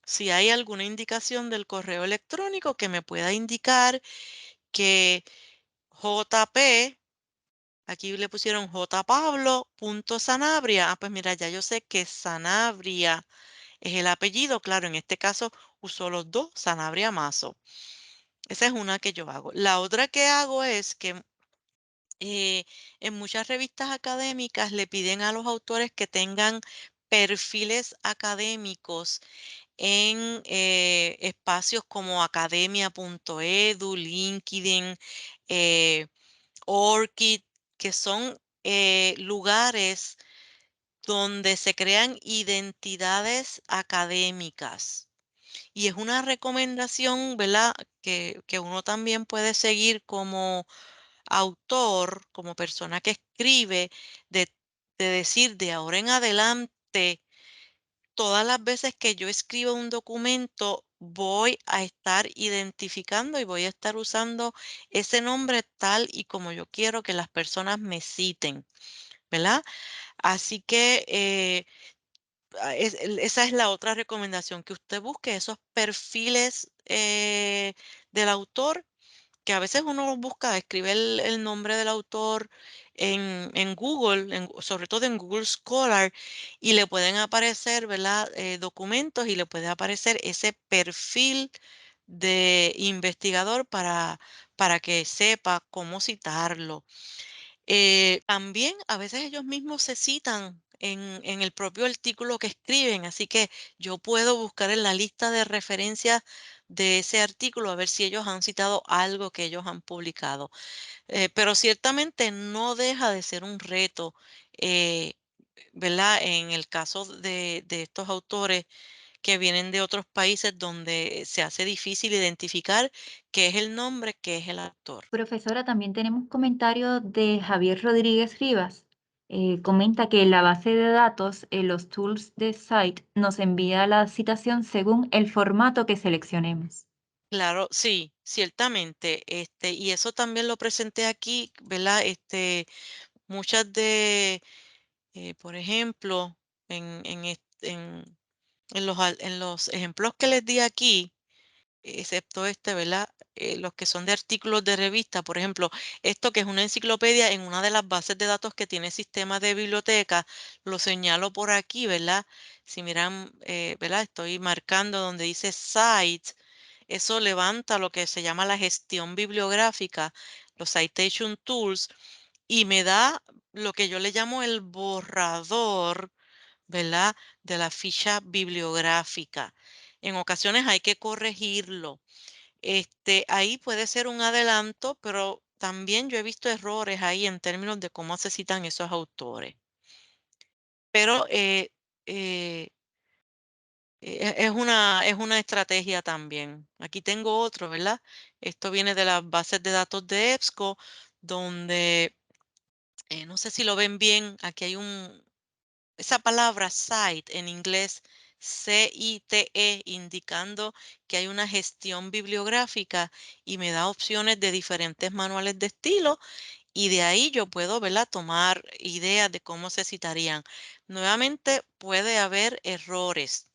si hay alguna indicación del correo electrónico que me pueda indicar que JP, aquí le pusieron jpablo.sanabria. Ah, pues mira, ya yo sé que Sanabria es el apellido. Claro, en este caso usó los dos, Sanabria Mazo. Esa es una que yo hago. La otra que hago es que en muchas revistas académicas le piden a los autores que tengan perfiles académicos en espacios como academia.edu, LinkedIn, Orchid, que son lugares donde se crean identidades académicas. Y es una recomendación, ¿verdad? Que uno también puede seguir como autor, como persona que escribe, de, de decir de ahora en adelante, todas las veces que yo escriba un documento, voy a estar identificando y voy a estar usando ese nombre tal y como yo quiero que las personas me citen, ¿verdad? Así que esa es la otra recomendación, que usted busque esos perfiles del autor, que a veces uno los busca, escribe el nombre del autor en Google, sobre todo en Google Scholar, y le pueden aparecer, ¿verdad? Documentos y le puede aparecer ese perfil de investigador para que sepa cómo citarlo. También a veces ellos mismos se citan en el propio artículo que escriben, así que yo puedo buscar en la lista de referencias de ese artículo a ver si ellos han citado algo que ellos han publicado. Pero ciertamente no deja de ser un reto, eh, ¿verdad? En el caso de estos autores que vienen de otros países donde se hace difícil identificar qué es el nombre, qué es el autor. Profesora, también tenemos comentario de Javier Rodríguez Rivas. Comenta que la base de datos en los tools de Site nos envía la citación según el formato que seleccionemos. Claro, sí, ciertamente, y eso también lo presenté aquí, ¿verdad? Muchas por ejemplo, en los ejemplos que les di aquí, excepto ¿verdad? Los que son de artículos de revista, por ejemplo, esto que es una enciclopedia en una de las bases de datos que tiene sistema de biblioteca, lo señalo por aquí, ¿verdad? Si miran, ¿verdad? Estoy marcando donde dice Cite, eso levanta lo que se llama la gestión bibliográfica, los citation tools, y me da lo que yo le llamo el borrador, ¿verdad? De la ficha bibliográfica. En ocasiones hay que corregirlo. Ahí puede ser un adelanto, pero también yo he visto errores ahí en términos de cómo se citan esos autores. Pero eh, es una estrategia también. Aquí tengo otro, ¿verdad? Esto viene de las bases de datos de EBSCO, donde no sé si lo ven bien. Aquí hay esa palabra cite en inglés, CITE, indicando que hay una gestión bibliográfica y me da opciones de diferentes manuales de estilo y de ahí yo puedo, ¿verdad? Tomar ideas de cómo se citarían. Nuevamente puede haber errores.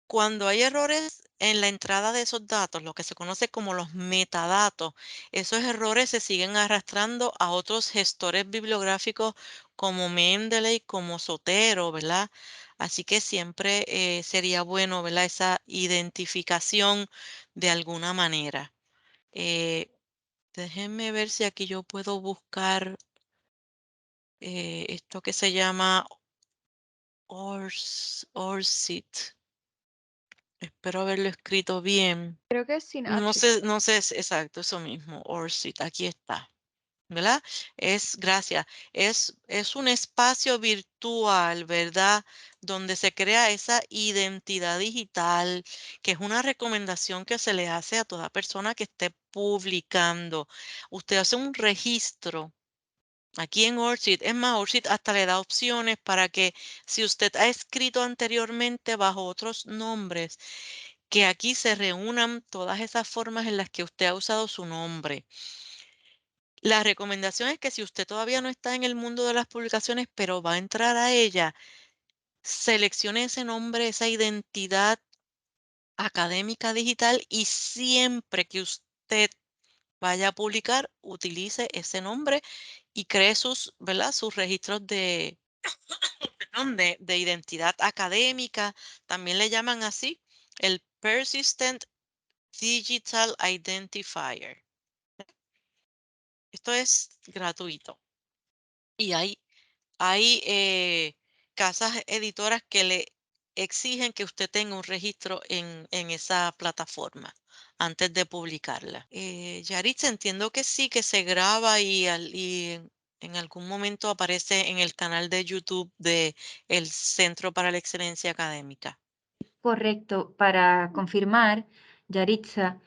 Cuando hay errores en la entrada de esos datos, lo que se conoce como los metadatos, esos errores se siguen arrastrando a otros gestores bibliográficos como Mendeley, como Zotero, ¿verdad? Así que siempre sería bueno, ¿verdad? Esa identificación de alguna manera. Eh, Déjenme ver si aquí yo puedo buscar esto que se llama ORCID. Espero haberlo escrito bien. Creo que es sin No H. sé, no sé, exacto, eso mismo, ORCID, aquí está, ¿verdad? Gracias, es un espacio virtual, ¿verdad? Donde se crea esa identidad digital, que es una recomendación que se le hace a toda persona que esté publicando. Usted hace un registro aquí en ORCID. Es más, ORCID hasta le da opciones para que si usted ha escrito anteriormente bajo otros nombres, que aquí se reúnan todas esas formas en las que usted ha usado su nombre. La recomendación es que si usted todavía no está en el mundo de las publicaciones, pero va a entrar a ella, seleccione ese nombre, esa identidad académica digital y siempre que usted vaya a publicar, utilice ese nombre y cree ¿verdad? Sus registros perdón, de identidad académica. También le llaman así el Persistent Digital Identifier. Esto es gratuito. Y hay casas editoras que le exigen que usted tenga un registro en esa plataforma antes de publicarla. Yaritza, entiendo que sí, que se graba y en algún momento aparece en el canal de YouTube de el Centro para la Excelencia Académica. Correcto. Para confirmar, Yaritza,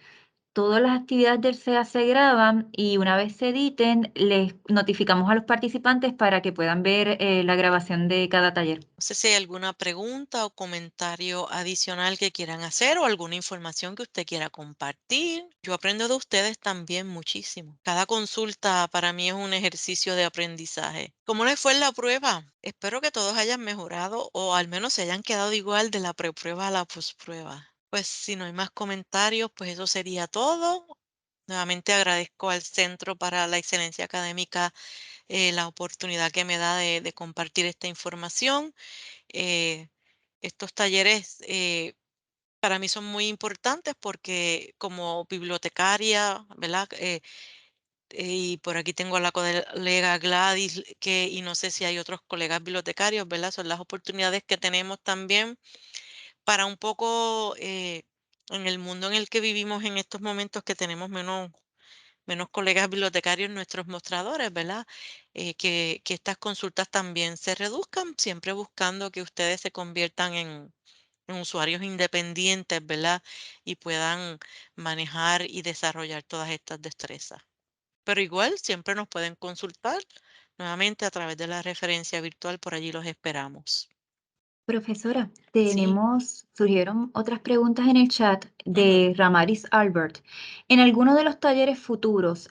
todas las actividades del SEA se graban y una vez se editen, les notificamos a los participantes para que puedan ver la grabación de cada taller. No sé si hay alguna pregunta o comentario adicional que quieran hacer o alguna información que usted quiera compartir. Yo aprendo de ustedes también muchísimo. Cada consulta para mí es un ejercicio de aprendizaje. ¿Cómo les fue en la prueba? Espero que todos hayan mejorado o al menos se hayan quedado igual de la preprueba a la posprueba. Pues si no hay más comentarios, pues eso sería todo. Nuevamente agradezco al Centro para la Excelencia Académica la oportunidad que me da de compartir esta información. Eh, Estos talleres para mí son muy importantes porque como bibliotecaria, ¿verdad? Y por aquí tengo a la colega Gladys, y no sé si hay otros colegas bibliotecarios, ¿verdad? Son las oportunidades que tenemos también para un poco en el mundo en el que vivimos en estos momentos que tenemos menos colegas bibliotecarios en nuestros mostradores, ¿verdad? Que estas consultas también se reduzcan, siempre buscando que ustedes se conviertan en usuarios independientes, ¿verdad? Y puedan manejar y desarrollar todas estas destrezas. Pero igual siempre nos pueden consultar nuevamente a través de la referencia virtual, por allí los esperamos. Profesora, Sí. surgieron otras preguntas en el chat Ujú. de Ramaris Albert. ¿En alguno de los talleres futuros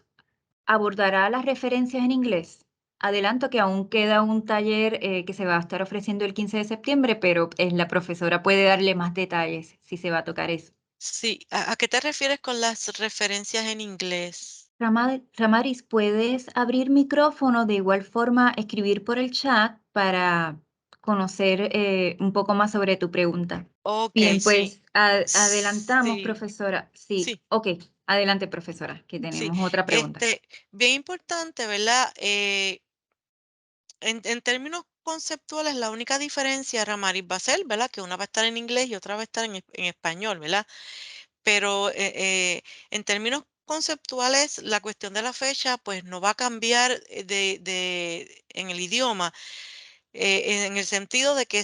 abordará las referencias en inglés? Adelanto que aún queda un taller que se va a estar ofreciendo el 15 de septiembre, pero la profesora puede darle más detalles si se va a tocar eso. Sí, ¿a qué te refieres con las referencias en inglés? Ramaris, ¿puedes abrir micrófono? De igual forma, escribir por el chat para conocer un poco más sobre tu pregunta. Ok, Bien, sí. pues adelantamos, Sí, profesora. Sí, sí. ok, adelante, profesora, que Sí, tenemos otra pregunta. bien importante, ¿verdad? En términos conceptuales, la única diferencia, Ramaris, va a ser, ¿verdad? Que una va a estar en inglés y otra va a estar en español, ¿verdad? Pero en términos conceptuales, la cuestión de la fecha, pues no va a cambiar en el idioma, en el sentido de que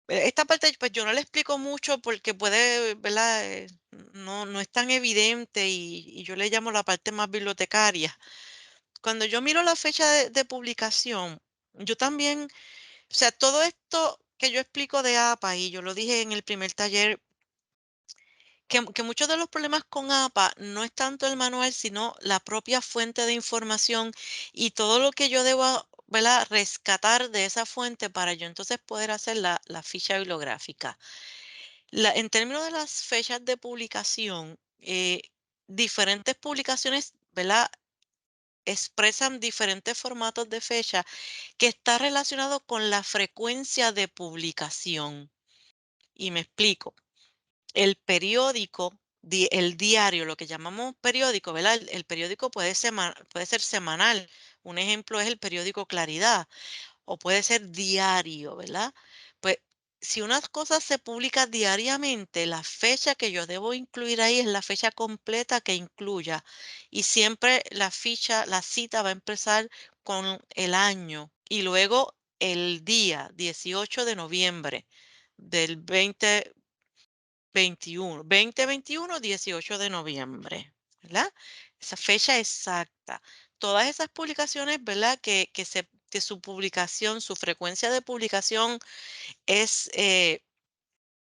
esta parte, pues yo no le explico mucho porque puede, ¿verdad? No es tan evidente y yo le llamo la parte más bibliotecaria. Cuando yo miro la fecha de publicación, yo también, o sea, todo esto que yo explico de APA, y yo lo dije en el primer taller, que muchos de los problemas con APA no es tanto el manual, sino la propia fuente de información y todo lo que yo debo, ¿verdad? Rescatar de esa fuente para yo entonces poder hacer la ficha bibliográfica. En términos de las fechas de publicación, diferentes publicaciones, ¿verdad? Expresan diferentes formatos de fecha que está relacionado con la frecuencia de publicación. Y me explico. El periódico, el diario, lo que llamamos periódico, ¿verdad? El periódico puede ser semanal. Un ejemplo es el periódico Claridad o puede ser diario, ¿verdad? Pues si unas cosas se publican diariamente, la fecha que yo debo incluir ahí es la fecha completa que incluya. Y siempre la cita va a empezar con el año y luego el día 18 de noviembre del 2021, 18 de noviembre, ¿verdad? Esa fecha exacta. Todas esas publicaciones, ¿verdad? Que su publicación, su frecuencia de publicación es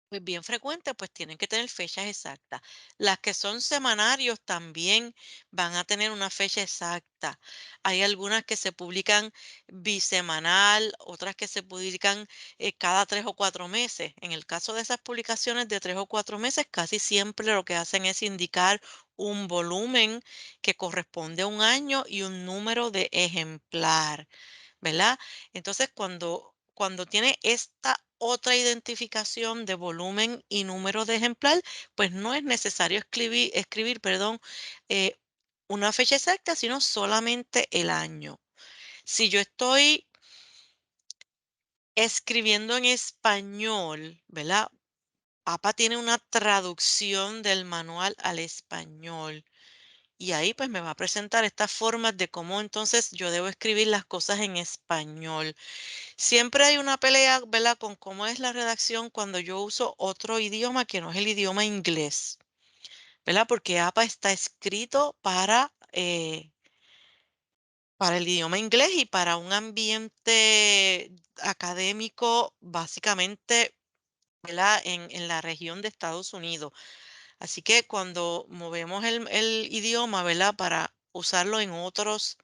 pues bien frecuente, pues tienen que tener fechas exactas. Las que son semanarios también van a tener una fecha exacta. Hay algunas que se publican bisemanal, otras que se publican cada 3 o 4 meses. En el caso de esas publicaciones de 3 o 4 meses, casi siempre lo que hacen es indicar un volumen que corresponde a un año y un número de ejemplar, ¿verdad? Entonces, cuando tiene esta otra identificación de volumen y número de ejemplar, pues no es necesario perdón, eh, una fecha exacta, sino solamente el año. Si yo estoy escribiendo en español, ¿verdad? APA tiene una traducción del manual al español. y ahí pues me va a presentar estas formas de cómo entonces yo debo escribir las cosas en español. Siempre hay una pelea, ¿verdad?, con cómo es la redacción cuando yo uso otro idioma que no es el idioma inglés, ¿verdad? Porque APA está escrito para el idioma inglés y para un ambiente académico, básicamente, ¿verdad?, en la región de Estados Unidos. Así que cuando movemos el idioma, ¿verdad?, para usarlo en otros,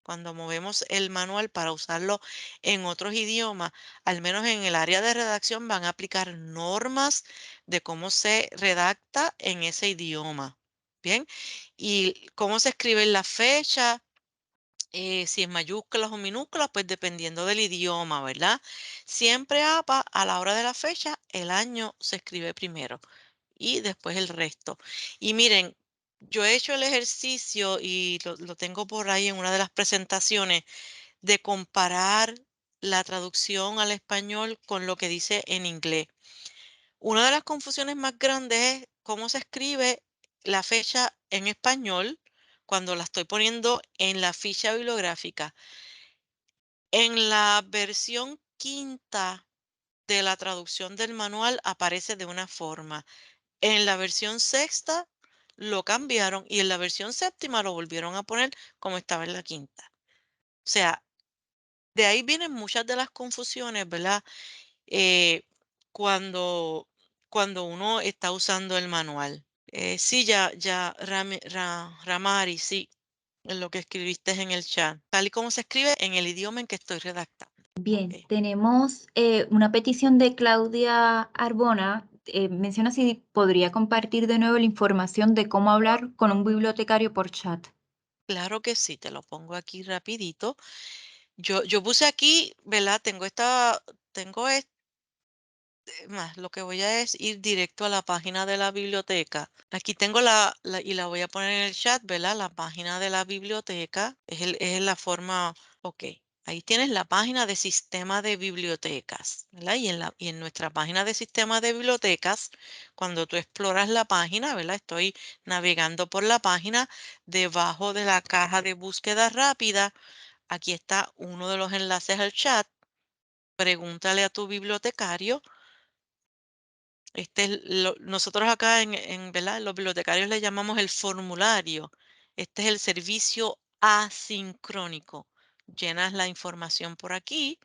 cuando movemos el manual para usarlo en otros idiomas, al menos en el área de redacción van a aplicar normas de cómo se redacta en ese idioma. Bien, y cómo se escribe la fecha, si en mayúsculas o minúsculas, pues dependiendo del idioma, ¿verdad? Siempre APA, a la hora de la fecha, el año se escribe primero y después el resto. Y miren, yo he hecho el ejercicio y lo tengo por ahí en una de las presentaciones de comparar la traducción al español con lo que dice en inglés. Una de las confusiones más grandes es cómo se escribe la fecha en español cuando la estoy poniendo en la ficha bibliográfica. En la versión quinta de la traducción del manual aparece de una forma. En la versión sexta lo cambiaron y en la versión séptima lo volvieron a poner como estaba en la quinta. O sea, de ahí vienen muchas de las confusiones, ¿verdad? Eh, cuando, cuando uno está usando el manual. Sí, Ramari, sí, en lo que escribiste en el chat, tal y como se escribe en el idioma en que estoy redactando. Bien, Ok. tenemos una petición de Claudia Arbona. Menciona si podría compartir de nuevo la información de cómo hablar con un bibliotecario por chat. Claro que sí, te lo pongo aquí rapidito. Yo puse aquí, ¿verdad? Tengo más, lo que voy a es ir directo a la página de la biblioteca. Aquí tengo y la voy a poner en el chat, ¿verdad? La página de la biblioteca es la forma, ok. Ahí tienes la página de sistema de bibliotecas, ¿verdad? Y en nuestra página de sistema de bibliotecas, cuando tú exploras la página, ¿verdad? Estoy navegando por la página, debajo de la caja de búsqueda rápida, aquí está uno de los enlaces al chat. Pregúntale a tu bibliotecario. Nosotros acá ¿verdad? Los bibliotecarios le llamamos el formulario. Este es el servicio asincrónico. Llenas la información por aquí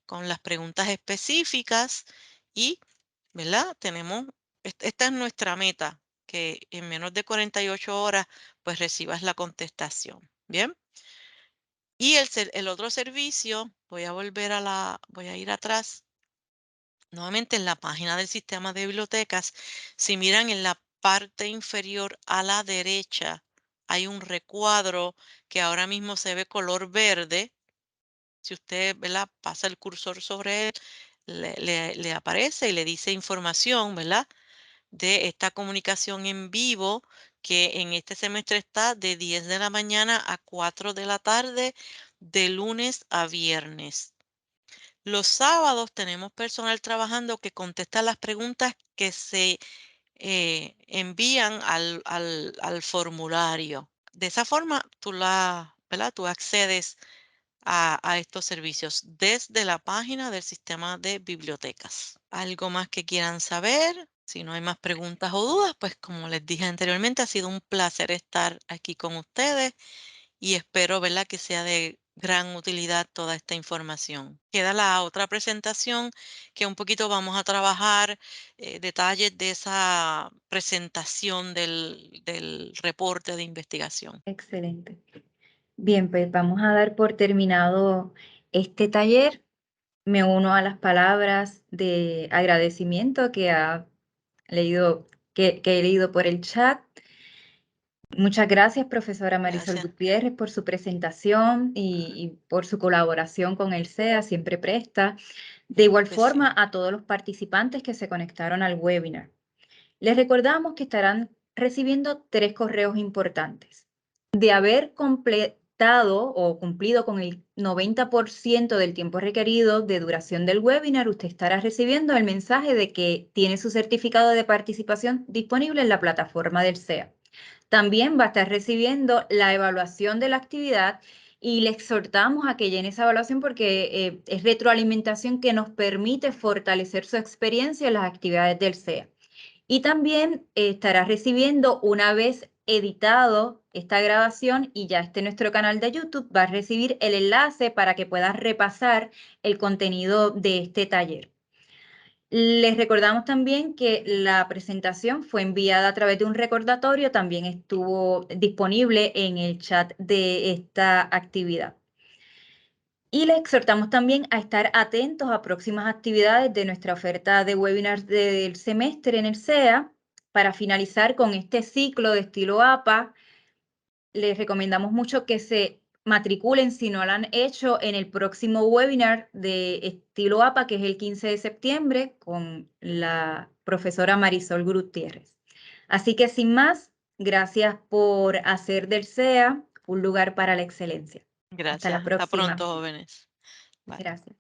con las preguntas específicas y, ¿verdad? Esta es nuestra meta, que en menos de 48 horas pues recibas la contestación. Bien. Y el otro servicio, voy a ir atrás. Nuevamente en la página del sistema de bibliotecas, si miran en la parte inferior a la derecha, hay un recuadro que ahora mismo se ve color verde. Si usted, ¿verdad?, pasa el cursor sobre él, le aparece y le dice información, ¿verdad?, de esta comunicación en vivo que en este semestre está de 10 de la mañana a 4 de la tarde, de lunes a viernes. Los sábados tenemos personal trabajando que contesta las preguntas que se envían al formulario. De esa forma, ¿verdad? Tú accedes a estos servicios desde la página del sistema de bibliotecas. ¿Algo más que quieran saber? Si no hay más preguntas o dudas, pues como les dije anteriormente, ha sido un placer estar aquí con ustedes y espero, ¿verdad?, que sea de gran utilidad toda esta información. Queda la otra presentación que un poquito vamos a trabajar detalles de esa presentación del reporte de investigación. Excelente. Bien, pues vamos a dar por terminado este taller. Me uno a las palabras de agradecimiento que he leído por el chat. Muchas gracias, profesora Marisol Gracias. Gutiérrez, por su presentación y por su colaboración con el SEA, siempre presta. De igual Que sí. forma, a todos los participantes que se conectaron al webinar. Les recordamos que estarán recibiendo 3 correos importantes. De haber completado o cumplido con el 90% del tiempo requerido de duración del webinar, usted estará recibiendo el mensaje de que tiene su certificado de participación disponible en la plataforma del SEA. También va a estar recibiendo la evaluación de la actividad y le exhortamos a que llene esa evaluación porque es retroalimentación que nos permite fortalecer su experiencia en las actividades del SEA. Y también estará recibiendo, una vez editado esta grabación y ya esté en nuestro canal de YouTube, va a recibir el enlace para que pueda repasar el contenido de este taller. Les recordamos también que la presentación fue enviada a través de un recordatorio, también estuvo disponible en el chat de esta actividad. Y les exhortamos también a estar atentos a próximas actividades de nuestra oferta de webinars del semestre en el SEA. Para finalizar con este ciclo de estilo APA, les recomendamos mucho que se matriculen, si no lo han hecho, en el próximo webinar de estilo APA, que es el 15 de septiembre, con la profesora Marisol Gutiérrez. Así que sin más, gracias por hacer del SEA un lugar para la excelencia. Gracias. Hasta la Hasta próxima. pronto, jóvenes. Bye. Gracias.